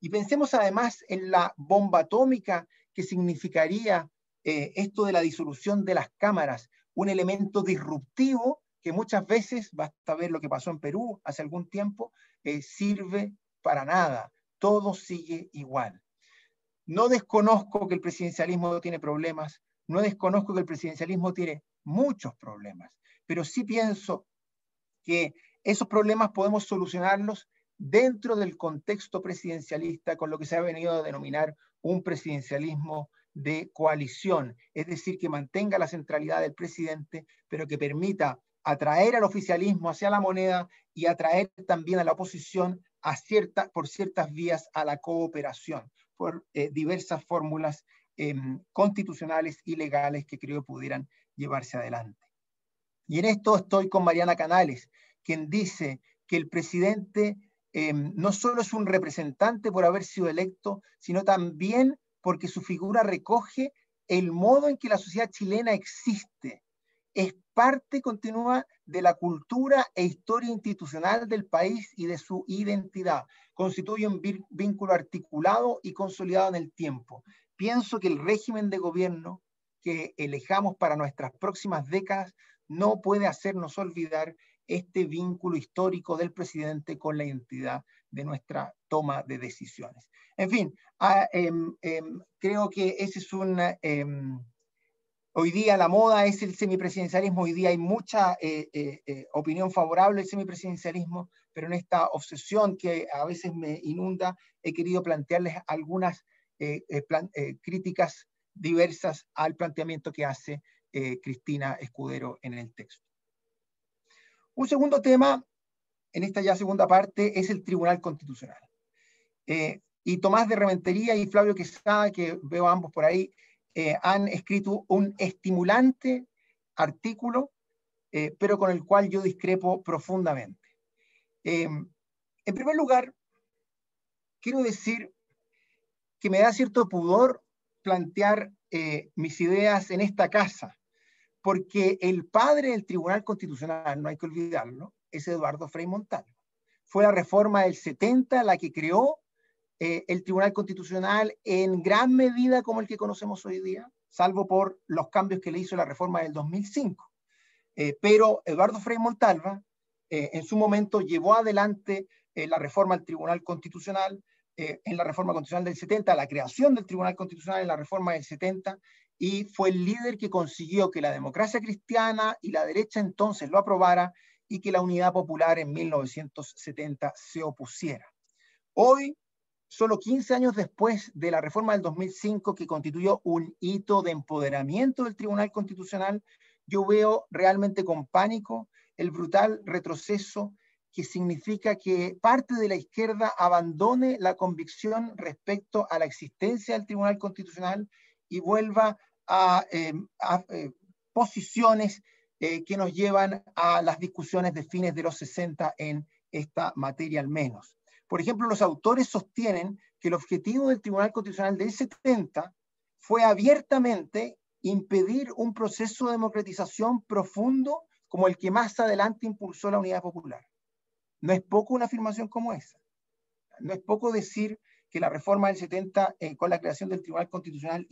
Y pensemos además en la bomba atómica que significaría esto de la disolución de las cámaras, un elemento disruptivo que muchas veces, basta ver lo que pasó en Perú hace algún tiempo, sirve para nada, todo sigue igual. No desconozco que el presidencialismo tiene problemas, no desconozco que el presidencialismo tiene muchos problemas, pero sí pienso que esos problemas podemos solucionarlos dentro del contexto presidencialista, con lo que se ha venido a denominar un presidencialismo de coalición, es decir, que mantenga la centralidad del presidente, pero que permita atraer al oficialismo hacia la moneda y atraer también a la oposición por ciertas vías a la cooperación, por diversas fórmulas constitucionales y legales que creo pudieran llevarse adelante. Y en esto estoy con Mariana Canales, quien dice que el presidente no solo es un representante por haber sido electo, sino también porque su figura recoge el modo en que la sociedad chilena existe. Es parte continua de la cultura e historia institucional del país y de su identidad. Constituye un vínculo articulado y consolidado en el tiempo. Pienso que el régimen de gobierno que elijamos para nuestras próximas décadas no puede hacernos olvidar este vínculo histórico del presidente con la identidad de nuestra toma de decisiones. En fin, creo que ese es hoy día la moda es el semipresidencialismo, hoy día hay mucha opinión favorable al semipresidencialismo, pero en esta obsesión que a veces me inunda, he querido plantearles algunas críticas diversas al planteamiento que hace Cristina Escudero en el texto. Un segundo tema, en esta ya segunda parte, es el Tribunal Constitucional. Y Tomás de Rementería y Flavio Quesada, que veo ambos por ahí, han escrito un estimulante artículo, pero con el cual yo discrepo profundamente. En primer lugar, quiero decir que me da cierto pudor plantear mis ideas en esta casa, porque el padre del Tribunal Constitucional, no hay que olvidarlo, es Eduardo Frei Montalva. Fue la reforma del 70 la que creó el Tribunal Constitucional en gran medida como el que conocemos hoy día, salvo por los cambios que le hizo la reforma del 2005. Pero Eduardo Frei Montalva en su momento llevó adelante la reforma al Tribunal Constitucional, en la reforma constitucional del 70, la creación del Tribunal Constitucional en la reforma del 70, y fue el líder que consiguió que la democracia cristiana y la derecha entonces lo aprobara y que la Unidad Popular en 1970 se opusiera. Hoy, solo 15 años después de la reforma del 2005, que constituyó un hito de empoderamiento del Tribunal Constitucional, yo veo realmente con pánico el brutal retroceso que significa que parte de la izquierda abandone la convicción respecto a la existencia del Tribunal Constitucional y vuelva a posiciones que nos llevan a las discusiones de fines de los 60 en esta materia al menos. Por ejemplo, los autores sostienen que el objetivo del Tribunal Constitucional del 70 fue abiertamente impedir un proceso de democratización profundo como el que más adelante impulsó la Unidad Popular. No es poco una afirmación como esa. No es poco decir que la reforma del 70, con la creación del Tribunal Constitucional,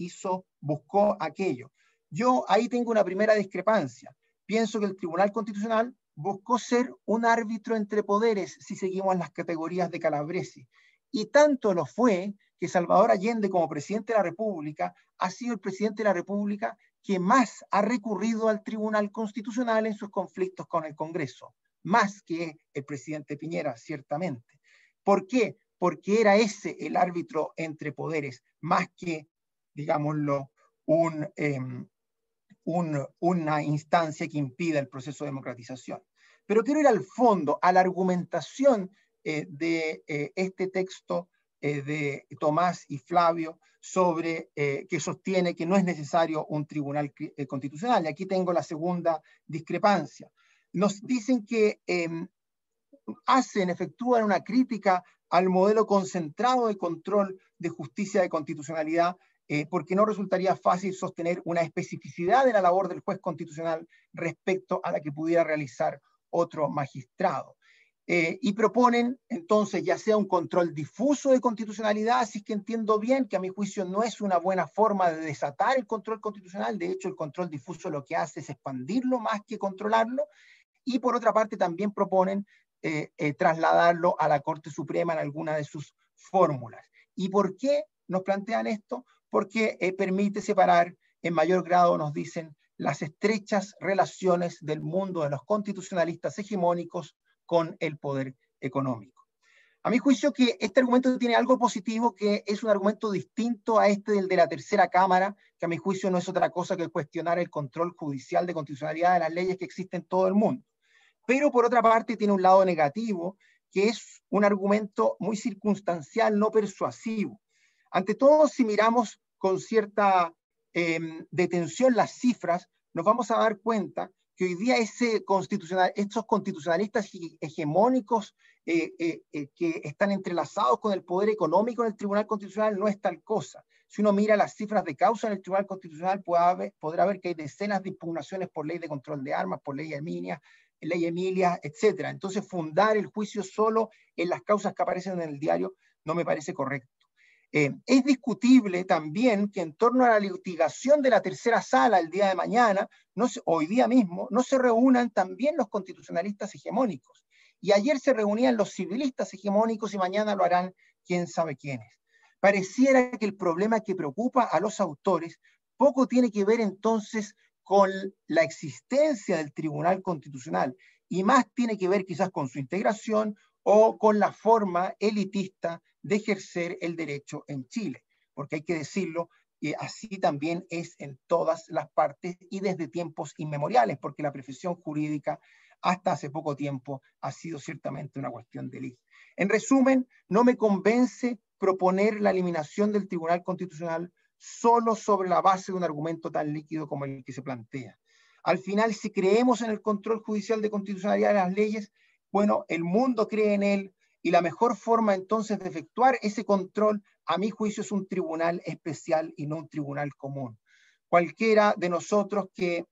buscó aquello. Yo ahí tengo una primera discrepancia. Pienso que el Tribunal Constitucional buscó ser un árbitro entre poderes, si seguimos las categorías de Calabresi. Y tanto lo fue que Salvador Allende, como presidente de la República, ha sido el presidente de la República que más ha recurrido al Tribunal Constitucional en sus conflictos con el Congreso, más que el presidente Piñera, ciertamente. ¿Por qué? Porque era ese el árbitro entre poderes, más que, digámoslo, una instancia que impida el proceso de democratización. Pero quiero ir al fondo, a la argumentación de este texto de Tomás y Flavio sobre que sostiene que no es necesario un tribunal constitucional. Y aquí tengo la segunda discrepancia. Nos dicen que efectúan una crítica al modelo concentrado de control de justicia de constitucionalidad, porque no resultaría fácil sostener una especificidad de la labor del juez constitucional respecto a la que pudiera realizar otro magistrado. Y proponen entonces ya sea un control difuso de constitucionalidad, si es que entiendo bien, que a mi juicio no es una buena forma de desatar el control constitucional. De hecho, el control difuso lo que hace es expandirlo más que controlarlo. Y por otra parte también proponen trasladarlo a la Corte Suprema en alguna de sus fórmulas. ¿Y por qué nos plantean esto? Porque permite separar en mayor grado, nos dicen, las estrechas relaciones del mundo de los constitucionalistas hegemónicos con el poder económico. A mi juicio que este argumento tiene algo positivo, que es un argumento distinto a este del de la tercera cámara, que a mi juicio no es otra cosa que cuestionar el control judicial de constitucionalidad de las leyes que existen en todo el mundo. Pero por otra parte tiene un lado negativo, que es un argumento muy circunstancial, no persuasivo. Ante todo, si miramos con cierta detención las cifras, nos vamos a dar cuenta que hoy día estos constitucionalistas hegemónicos que están entrelazados con el poder económico en el Tribunal Constitucional no es tal cosa. Si uno mira las cifras de causa en el Tribunal Constitucional, podrá ver que hay decenas de impugnaciones por ley de control de armas, por ley Emilia, etc. Entonces, fundar el juicio solo en las causas que aparecen en el diario no me parece correcto. Es discutible también que en torno a la litigación de la tercera sala el día de mañana, hoy día mismo, no se reúnan también los constitucionalistas hegemónicos. Y ayer se reunían los civilistas hegemónicos y mañana lo harán quién sabe quiénes. Pareciera que el problema que preocupa a los autores poco tiene que ver entonces con la existencia del Tribunal Constitucional y más tiene que ver quizás con su integración o con la forma elitista de ejercer el derecho en Chile, porque hay que decirlo, así también es en todas las partes y desde tiempos inmemoriales, porque la profesión jurídica hasta hace poco tiempo ha sido ciertamente una cuestión de élite. En resumen, no me convence proponer la eliminación del Tribunal Constitucional solo sobre la base de un argumento tan líquido como el que se plantea. Al final, si creemos en el control judicial de constitucionalidad de las leyes, bueno, el mundo cree en él y la mejor forma entonces de efectuar ese control, a mi juicio, es un tribunal especial y no un tribunal común. Cualquiera de nosotros que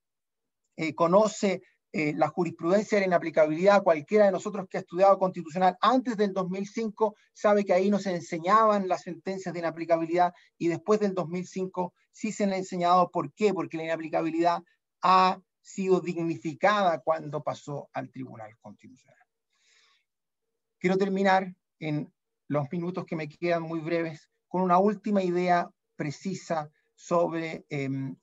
conoce la jurisprudencia de la inaplicabilidad, cualquiera de nosotros que ha estudiado constitucional antes del 2005 sabe que ahí no se enseñaban las sentencias de inaplicabilidad y después del 2005 sí se han enseñado. ¿Por qué? Porque la inaplicabilidad ha sido dignificada cuando pasó al Tribunal Constitucional. Quiero terminar en los minutos que me quedan muy breves con una última idea precisa sobre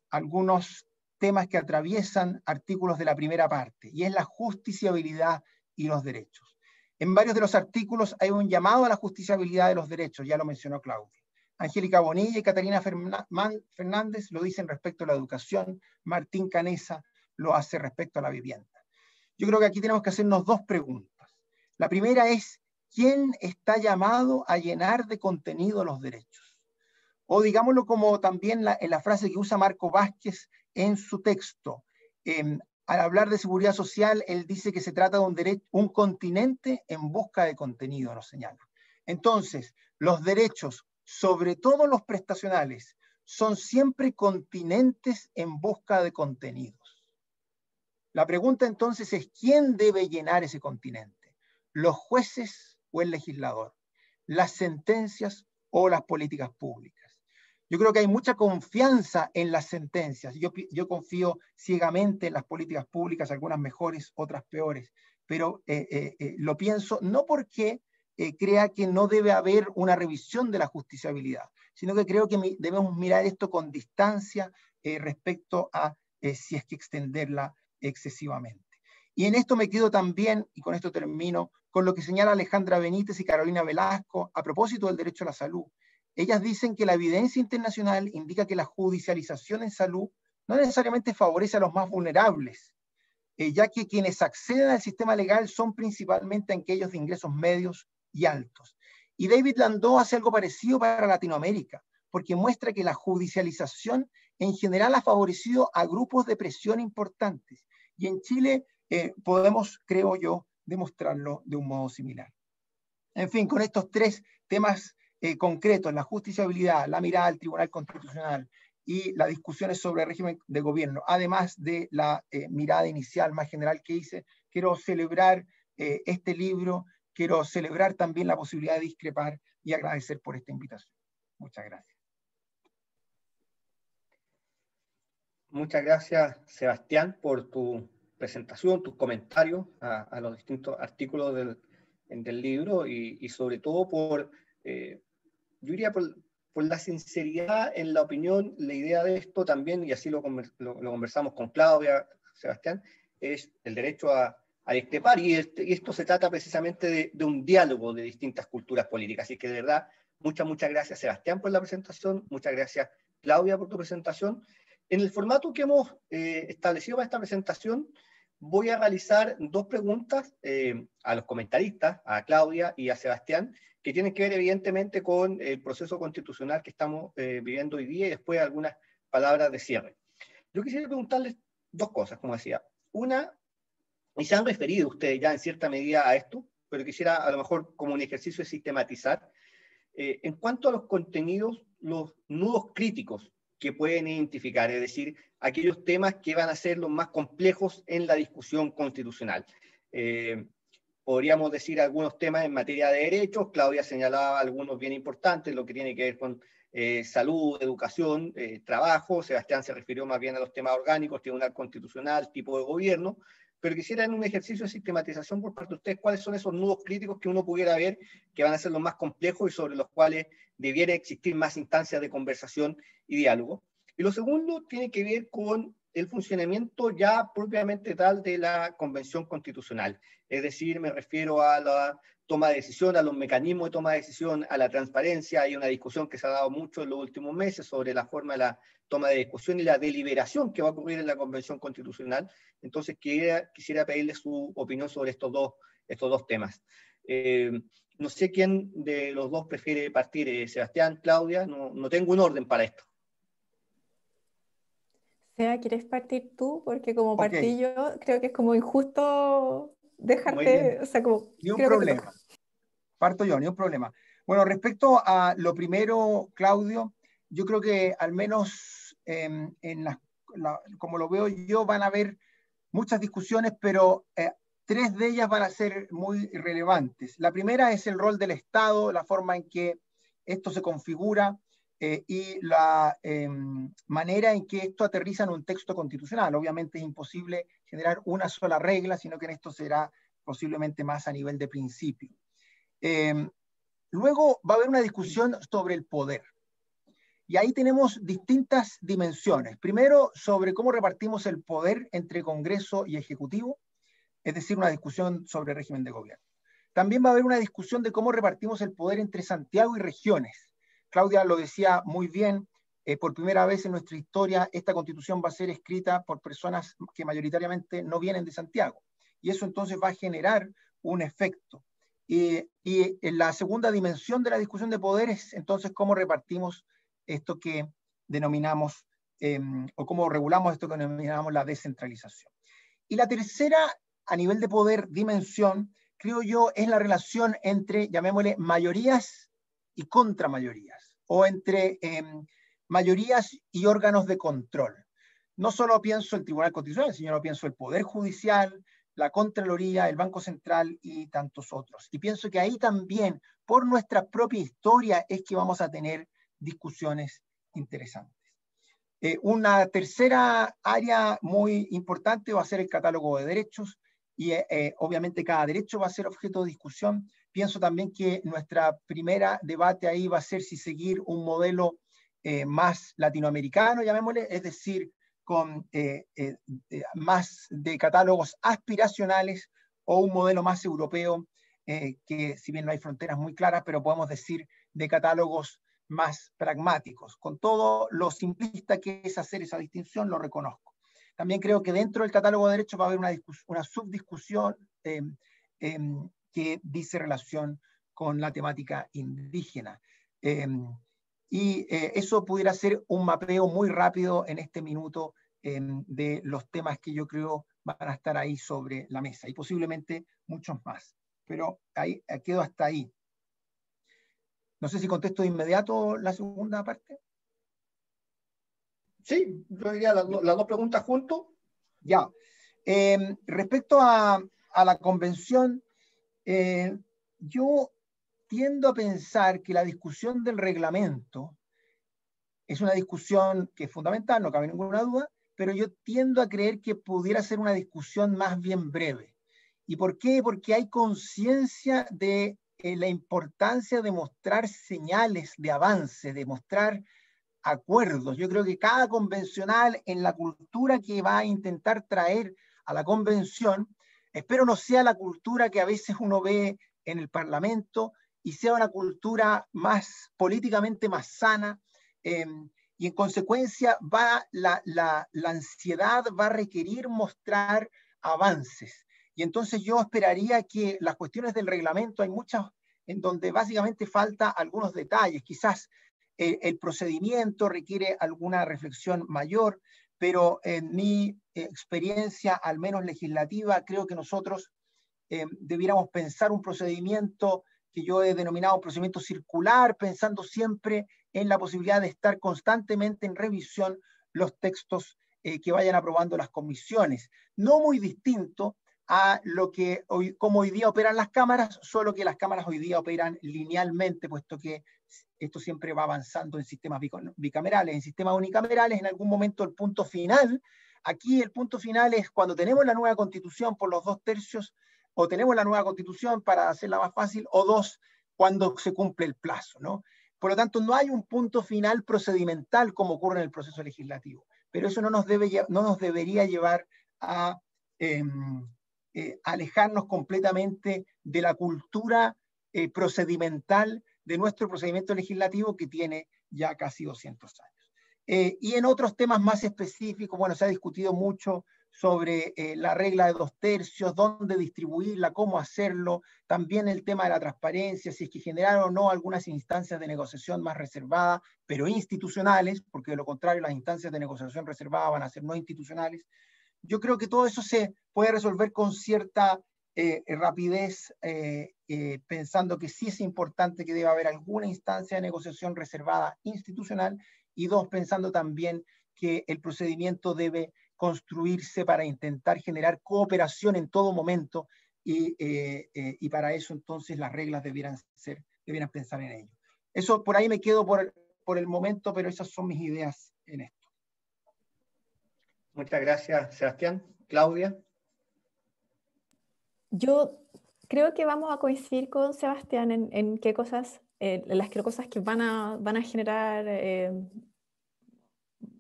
algunos temas que atraviesan artículos de la primera parte, y es la justiciabilidad y los derechos. En varios de los artículos hay un llamado a la justiciabilidad de los derechos, ya lo mencionó Claudia. Angélica Bonilla y Catalina Fernández lo dicen respecto a la educación, Martín Canesa lo hace respecto a la vivienda. Yo creo que aquí tenemos que hacernos dos preguntas. La primera es, ¿quién está llamado a llenar de contenido los derechos? O digámoslo como también en la frase que usa Marco Vázquez en su texto. Al hablar de seguridad social, él dice que se trata de un continente en busca de contenido, nos señala. Entonces, los derechos, sobre todo los prestacionales, son siempre continentes en busca de contenidos. La pregunta entonces es, ¿quién debe llenar ese continente? ¿Los jueces o el legislador? ¿Las sentencias o las políticas públicas? Yo creo que hay mucha confianza en las sentencias. Yo confío ciegamente en las políticas públicas, algunas mejores, otras peores, pero lo pienso no porque crea que no debe haber una revisión de la justiciabilidad, sino que creo que debemos mirar esto con distancia respecto a si es que extenderla excesivamente. Y en esto me quedo también, y con esto termino, con lo que señala Alejandra Benítez y Carolina Velasco a propósito del derecho a la salud. Ellas dicen que la evidencia internacional indica que la judicialización en salud no necesariamente favorece a los más vulnerables, ya que quienes acceden al sistema legal son principalmente aquellos de ingresos medios y altos. Y David Landau hace algo parecido para Latinoamérica, porque muestra que la judicialización en general ha favorecido a grupos de presión importantes. Y en Chile podemos, creo yo, demostrarlo de un modo similar. En fin, con estos tres temas concretos, la justiciabilidad, la mirada al Tribunal Constitucional y las discusiones sobre el régimen de gobierno, además de la mirada inicial más general que hice, quiero celebrar este libro, quiero celebrar también la posibilidad de discrepar y agradecer por esta invitación. Muchas gracias. Muchas gracias, Sebastián, por tu presentación, tus comentarios a los distintos artículos del libro y sobre todo por, yo diría, por la sinceridad en la opinión. La idea de esto también, y así lo conversamos con Claudia, Sebastián, es el derecho a discrepar, y esto se trata precisamente de un diálogo de distintas culturas políticas. Así que de verdad, muchas gracias, Sebastián, por la presentación, muchas gracias, Claudia, por tu presentación. En el formato que hemos establecido para esta presentación, voy a realizar dos preguntas a los comentaristas, a Claudia y a Sebastián, que tienen que ver evidentemente con el proceso constitucional que estamos viviendo hoy día, y después algunas palabras de cierre. Yo quisiera preguntarles dos cosas, como decía. Una, y se han referido ustedes ya en cierta medida a esto, pero quisiera a lo mejor como un ejercicio de sistematizar, en cuanto a los contenidos, los nudos críticos que pueden identificar, es decir, aquellos temas que van a ser los más complejos en la discusión constitucional. Podríamos decir algunos temas en materia de derechos. Claudia señalaba algunos bien importantes, lo que tiene que ver con salud, educación, trabajo. Sebastián se refirió más bien a los temas orgánicos, tribunal constitucional, tipo de gobierno. Pero quisiera, en un ejercicio de sistematización por parte de ustedes, cuáles son esos nudos críticos que uno pudiera ver que van a ser los más complejos y sobre los cuales debiera existir más instancias de conversación y diálogo. Y lo segundo tiene que ver con el funcionamiento ya propiamente tal de la Convención Constitucional. Es decir, me refiero a la toma de decisión, a los mecanismos de toma de decisión, a la transparencia. Hay una discusión que se ha dado mucho en los últimos meses sobre la forma de la toma de discusión y la deliberación que va a ocurrir en la Convención Constitucional. Entonces, quisiera pedirle su opinión sobre estos dos temas. No sé quién de los dos prefiere partir, Sebastián, Claudia, no tengo un orden para esto. Sea, ¿quieres partir tú? Porque como partí yo, creo que es como injusto dejarte, o sea, como... Ni un problema. Parto yo, ni un problema. Bueno, respecto a lo primero, Claudio, yo creo que al menos como lo veo yo, van a haber muchas discusiones, pero tres de ellas van a ser muy relevantes. La primera es el rol del Estado, la forma en que esto se configura y la manera en que esto aterriza en un texto constitucional. Obviamente es imposible generar una sola regla, sino que en esto será posiblemente más a nivel de principio. Luego va a haber una discusión sobre el poder. Y ahí tenemos distintas dimensiones. Primero, sobre cómo repartimos el poder entre Congreso y Ejecutivo, es decir, una discusión sobre régimen de gobierno. También va a haber una discusión de cómo repartimos el poder entre Santiago y regiones. Claudia lo decía muy bien, por primera vez en nuestra historia esta constitución va a ser escrita por personas que mayoritariamente no vienen de Santiago. Y eso entonces va a generar un efecto. Y en la segunda dimensión de la discusión de poderes, entonces, cómo repartimos esto que denominamos, o cómo regulamos esto que denominamos la descentralización. Y la tercera, a nivel de poder, dimensión, creo yo, es la relación entre, llamémosle, mayorías y contramayorías, o entre mayorías y órganos de control. No solo pienso el Tribunal Constitucional, sino pienso el Poder Judicial, la Contraloría, el Banco Central y tantos otros. Y pienso que ahí también, por nuestra propia historia, es que vamos a tener discusiones interesantes. Una tercera área muy importante va a ser el catálogo de derechos, y obviamente cada derecho va a ser objeto de discusión. Pienso también que nuestra primera debate ahí va a ser si seguir un modelo más latinoamericano, llamémosle, es decir, con más de catálogos aspiracionales, o un modelo más europeo, que si bien no hay fronteras muy claras, pero podemos decir de catálogos más pragmáticos. Con todo lo simplista que es hacer esa distinción, lo reconozco. También creo que dentro del catálogo de derechos va a haber una subdiscusión que dice relación con la temática indígena. Eso pudiera ser un mapeo muy rápido en este minuto de los temas que yo creo van a estar ahí sobre la mesa, y posiblemente muchos más. Pero ahí quedo hasta ahí. No sé si contesto de inmediato la segunda parte. Sí, yo diría las dos preguntas juntos. Ya. Respecto a la convención, yo tiendo a pensar que la discusión del reglamento es una discusión que es fundamental, no cabe ninguna duda, pero yo tiendo a creer que pudiera ser una discusión más bien breve. ¿Y por qué? Porque hay conciencia de la importancia de mostrar señales de avance, de mostrar acuerdos. Yo creo que cada convencional, en la cultura que va a intentar traer a la convención, espero no sea la cultura que a veces uno ve en el Parlamento, y sea una cultura más políticamente más sana, y en consecuencia la ansiedad va a requerir mostrar avances. Y entonces yo esperaría que las cuestiones del reglamento, hay muchas en donde básicamente falta algunos detalles, quizás el procedimiento requiere alguna reflexión mayor, pero en mi experiencia, al menos legislativa, creo que nosotros debiéramos pensar un procedimiento que yo he denominado procedimiento circular, pensando siempre en la posibilidad de estar constantemente en revisión los textos que vayan aprobando las comisiones. No muy distinto a lo que como hoy día operan las cámaras, solo que las cámaras hoy día operan linealmente, puesto que esto siempre va avanzando en sistemas bicamerales. En sistemas unicamerales, en algún momento el punto final, aquí el punto final es cuando tenemos la nueva constitución por los 2/3, o tenemos la nueva constitución para hacerla más fácil, o 2, cuando se cumple el plazo, ¿no? Por lo tanto, no hay un punto final procedimental como ocurre en el proceso legislativo, pero eso no nos debería llevar a alejarnos completamente de la cultura procedimental de nuestro procedimiento legislativo, que tiene ya casi 200 años. Y en otros temas más específicos, bueno, se ha discutido mucho sobre la regla de 2/3, dónde distribuirla, cómo hacerlo, también el tema de la transparencia, si es que generar o no algunas instancias de negociación más reservadas, pero institucionales, porque de lo contrario las instancias de negociación reservadas van a ser no institucionales. Yo creo que todo eso se puede resolver con cierta rapidez, pensando que sí es importante que deba haber alguna instancia de negociación reservada institucional, y 2, pensando también que el procedimiento debe construirse para intentar generar cooperación en todo momento, y para eso entonces las reglas debieran pensar en ello. Eso, por ahí me quedo por el momento, pero esas son mis ideas en esto. Muchas gracias, Sebastián. Claudia. Yo creo que vamos a coincidir con Sebastián en qué cosas, las cosas que van a generar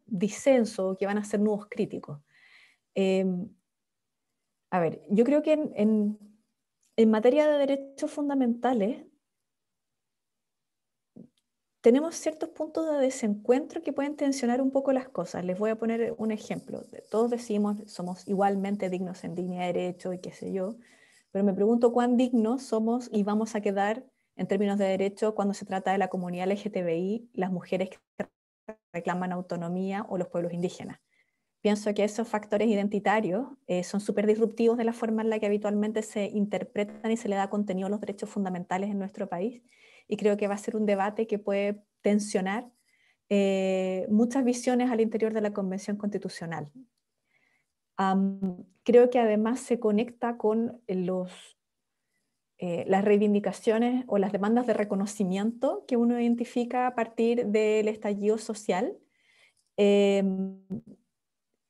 disenso, que van a ser nudos críticos. A ver, yo creo que en materia de derechos fundamentales tenemos ciertos puntos de desencuentro que pueden tensionar un poco las cosas. Les voy a poner un ejemplo. Todos decimos somos igualmente dignos en dignidad de derecho y qué sé yo, pero me pregunto cuán dignos somos y vamos a quedar en términos de derecho cuando se trata de la comunidad LGTBI, las mujeres que reclaman autonomía o los pueblos indígenas. Pienso que esos factores identitarios son súper disruptivos de la forma en la que habitualmente se interpretan y se le da contenido a los derechos fundamentales en nuestro país, y creo que va a ser un debate que puede tensionar muchas visiones al interior de la Convención Constitucional. Creo que además se conecta con las reivindicaciones o las demandas de reconocimiento que uno identifica a partir del estallido social,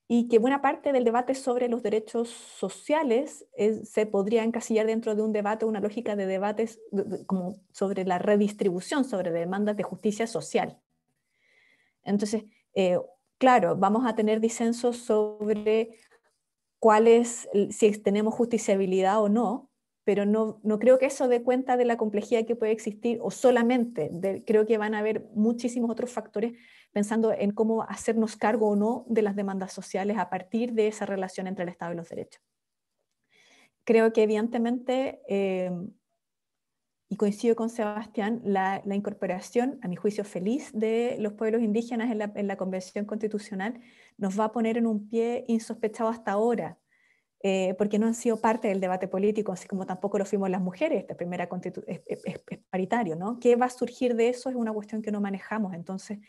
y que buena parte del debate sobre los derechos sociales se podría encasillar dentro de un debate, una lógica de debates como sobre la redistribución, sobre demandas de justicia social. Entonces, claro, vamos a tener disensos sobre si tenemos justiciabilidad o no, pero no creo que eso dé cuenta de la complejidad que puede existir, o solamente, creo que van a haber muchísimos otros factores pensando en cómo hacernos cargo o no de las demandas sociales a partir de esa relación entre el Estado y los derechos. Creo que evidentemente, y coincido con Sebastián, la incorporación, a mi juicio feliz, de los pueblos indígenas en la Convención Constitucional nos va a poner en un pie insospechado hasta ahora, porque no han sido parte del debate político, así como tampoco lo fuimos las mujeres. Esta primera es paritario, ¿no? ¿Qué va a surgir de eso? Es una cuestión que no manejamos. Entonces,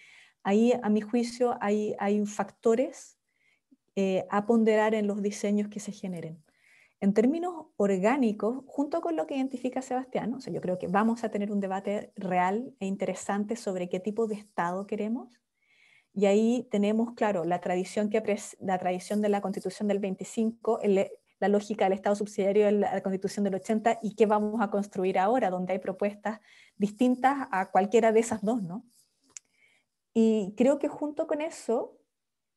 ahí, a mi juicio, hay factores a ponderar en los diseños que se generen. En términos orgánicos, junto con lo que identifica Sebastián, o sea, yo creo que vamos a tener un debate real e interesante sobre qué tipo de Estado queremos. Y ahí tenemos, claro, la tradición de la Constitución del 25, la lógica del Estado subsidiario de la Constitución del 80, y qué vamos a construir ahora, donde hay propuestas distintas a cualquiera de esas dos, ¿no? Y creo que junto con eso,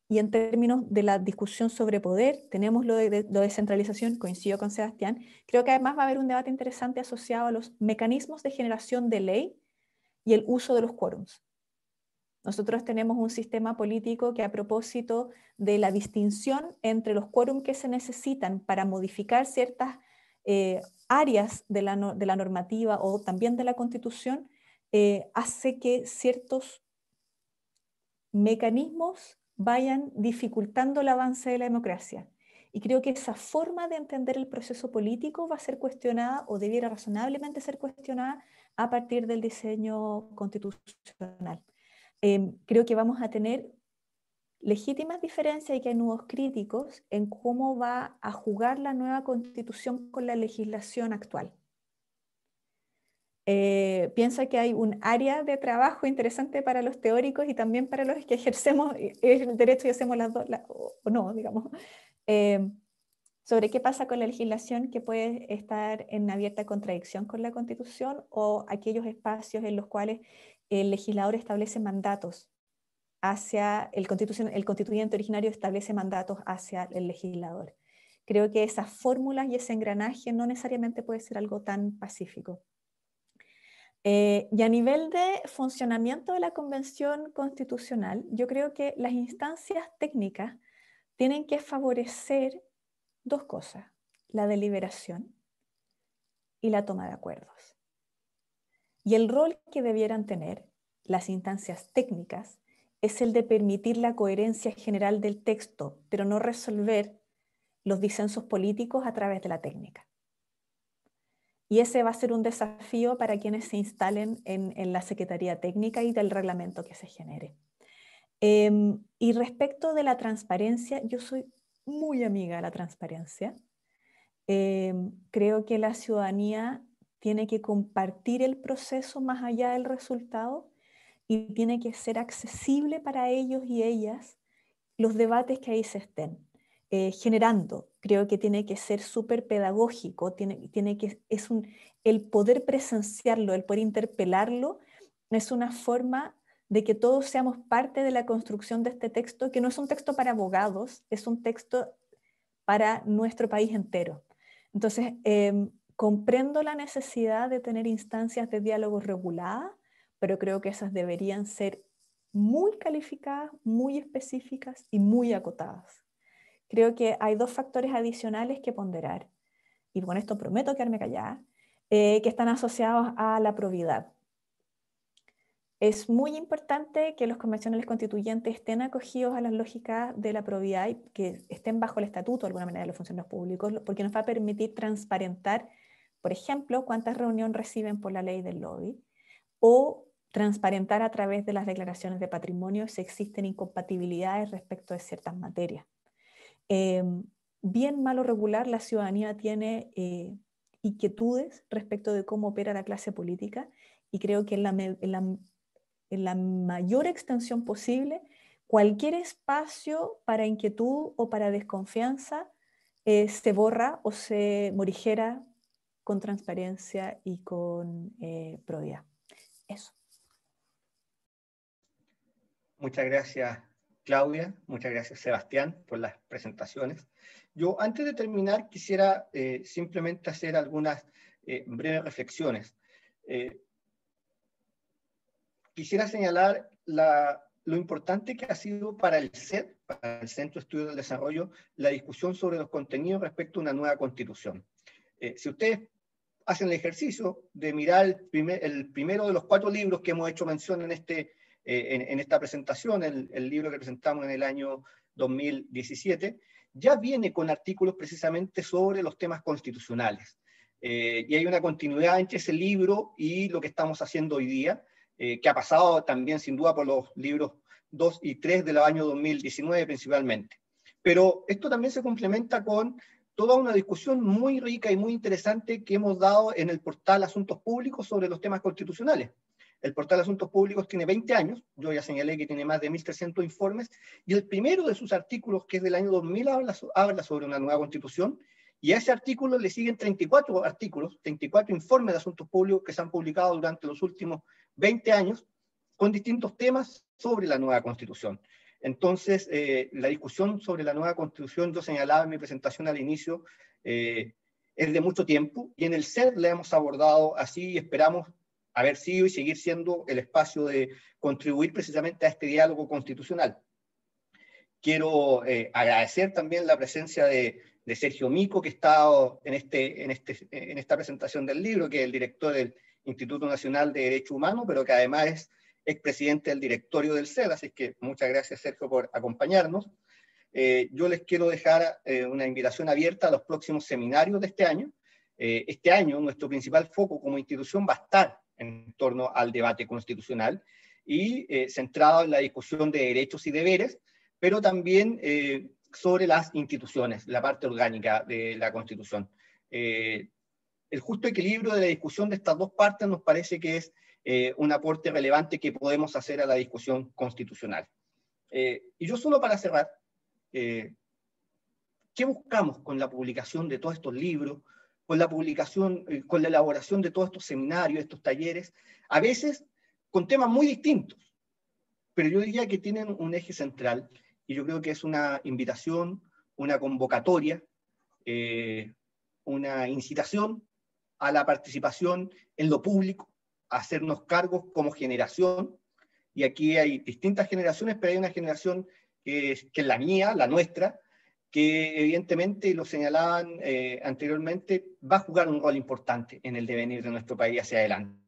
y en términos de la discusión sobre poder, tenemos lo de descentralización, coincido con Sebastián. Creo que además va a haber un debate interesante asociado a los mecanismos de generación de ley y el uso de los quórums. Nosotros tenemos un sistema político que, a propósito de la distinción entre los quórums que se necesitan para modificar ciertas áreas de la normativa o también de la Constitución, hace que ciertos mecanismos vayan dificultando el avance de la democracia. Y creo que esa forma de entender el proceso político va a ser cuestionada, o debiera razonablemente ser cuestionada, a partir del diseño constitucional. Creo que vamos a tener legítimas diferencias y que hay nudos críticos en cómo va a jugar la nueva Constitución con la legislación actual. Pienso que hay un área de trabajo interesante para los teóricos y también para los que ejercemos el derecho y hacemos las dos, o no, digamos, sobre qué pasa con la legislación que puede estar en abierta contradicción con la Constitución, o aquellos espacios en los cuales el legislador establece mandatos hacia el constituyente originario, establece mandatos hacia el legislador. Creo que esas fórmulas y ese engranaje no necesariamente puede ser algo tan pacífico. Y a nivel de funcionamiento de la Convención Constitucional, yo creo que las instancias técnicas tienen que favorecer dos cosas: la deliberación y la toma de acuerdos. Y el rol que debieran tener las instancias técnicas es el de permitir la coherencia general del texto, pero no resolver los disensos políticos a través de la técnica. Y ese va a ser un desafío para quienes se instalen en la Secretaría Técnica y del reglamento que se genere. Y respecto de la transparencia, yo soy muy amiga de la transparencia. Creo que la ciudadanía tiene que compartir el proceso más allá del resultado, y tiene que ser accesible para ellos y ellas los debates que ahí se estén generando. Creo que tiene que ser súper pedagógico, el poder presenciarlo, el poder interpelarlo, es una forma de que todos seamos parte de la construcción de este texto, que no es un texto para abogados, es un texto para nuestro país entero. Entonces, comprendo la necesidad de tener instancias de diálogo reguladas, pero creo que esas deberían ser muy calificadas, muy específicas y muy acotadas. Creo que hay dos factores adicionales que ponderar, y con esto prometo quedarme callada, que están asociados a la probidad. Es muy importante que los convencionales constituyentes estén acogidos a las lógicas de la probidad y que estén bajo el estatuto de alguna manera de los funcionarios públicos, porque nos va a permitir transparentar, por ejemplo, cuántas reuniones reciben por la ley del lobby, o transparentar a través de las declaraciones de patrimonio si existen incompatibilidades respecto de ciertas materias. Bien, mal o regular, la ciudadanía tiene inquietudes respecto de cómo opera la clase política, y creo que en la mayor extensión posible, cualquier espacio para inquietud o para desconfianza se borra o se morigera con transparencia y con probidad. Eso. Muchas gracias, Claudia. Muchas gracias, Sebastián, por las presentaciones. Yo, antes de terminar, quisiera simplemente hacer algunas breves reflexiones. Quisiera señalar lo importante que ha sido para el CED, para el Centro de Estudios del Desarrollo, la discusión sobre los contenidos respecto a una nueva constitución. Si ustedes hacen el ejercicio de mirar el primero de los 4 libros que hemos hecho mención en esta presentación, el libro que presentamos en el año 2017, ya viene con artículos precisamente sobre los temas constitucionales. Y hay una continuidad entre ese libro y lo que estamos haciendo hoy día, que ha pasado también sin duda por los libros 2 y 3 del año 2019 principalmente. Pero esto también se complementa con toda una discusión muy rica y muy interesante que hemos dado en el portal Asuntos Públicos sobre los temas constitucionales. El portal Asuntos Públicos tiene 20 años, yo ya señalé que tiene más de 1.300 informes, y el primero de sus artículos, que es del año 2000, habla sobre una nueva constitución, y a ese artículo le siguen 34 artículos, 34 informes de asuntos públicos que se han publicado durante los últimos 20 años, con distintos temas sobre la nueva constitución. Entonces, la discusión sobre la nueva constitución, yo señalaba en mi presentación al inicio, es de mucho tiempo, y en el CED la hemos abordado así, y esperamos haber sido y seguir siendo el espacio de contribuir precisamente a este diálogo constitucional. Quiero agradecer también la presencia de Sergio Mico, que está en esta presentación del libro, que es el director del Instituto Nacional de Derecho Humano, pero que además es expresidente del directorio del CED, así que muchas gracias, Sergio, por acompañarnos. Yo les quiero dejar una invitación abierta a los próximos seminarios de este año. Este año nuestro principal foco como institución va a estar en torno al debate constitucional y centrado en la discusión de derechos y deberes, pero también sobre las instituciones, la parte orgánica de la Constitución. El justo equilibrio de la discusión de estas dos partes nos parece que es un aporte relevante que podemos hacer a la discusión constitucional. Y yo solo para cerrar, ¿qué buscamos con la publicación de todos estos libros, con la publicación, con la elaboración de todos estos seminarios, estos talleres, a veces con temas muy distintos, pero yo diría que tienen un eje central, y yo creo que es una invitación, una convocatoria, una incitación a la participación en lo público, a hacernos cargos como generación, y aquí hay distintas generaciones, pero hay una generación que es la mía, la nuestra, que evidentemente, lo señalaban anteriormente, va a jugar un rol importante en el devenir de nuestro país hacia adelante.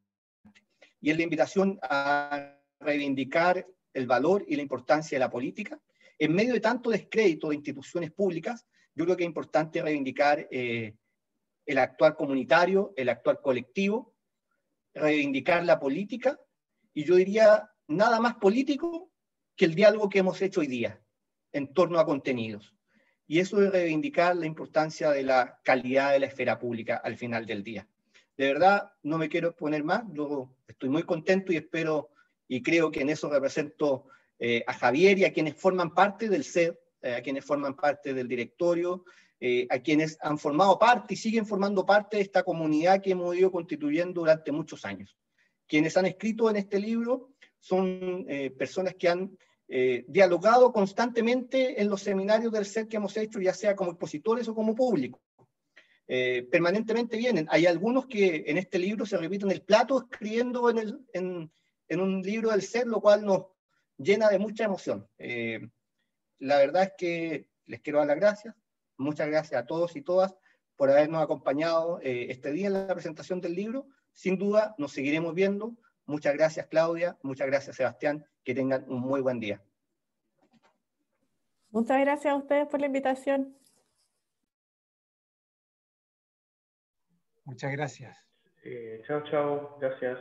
Y es la invitación a reivindicar el valor y la importancia de la política. En medio de tanto descrédito de instituciones públicas, yo creo que es importante reivindicar el actuar comunitario, el actuar colectivo, reivindicar la política, y yo diría nada más político que el diálogo que hemos hecho hoy día en torno a contenidos. Y eso es reivindicar la importancia de la calidad de la esfera pública al final del día. De verdad, no me quiero exponer más, yo estoy muy contento y espero, y creo que en eso represento a Javier y a quienes forman parte del CED, a quienes forman parte del directorio, a quienes han formado parte y siguen formando parte de esta comunidad que hemos ido constituyendo durante muchos años. Quienes han escrito en este libro son personas que han dialogado constantemente en los seminarios del CED que hemos hecho, ya sea como expositores o como público. Permanentemente vienen. Hay algunos que en este libro se repiten el plato escribiendo en un libro del CED, lo cual nos llena de mucha emoción. La verdad es que les quiero dar las gracias. Muchas gracias a todos y todas por habernos acompañado este día en la presentación del libro. Sin duda nos seguiremos viendo. Muchas gracias, Claudia. Muchas gracias, Sebastián. Que tengan un muy buen día. Muchas gracias a ustedes por la invitación. Muchas gracias. Chao, chao. Gracias.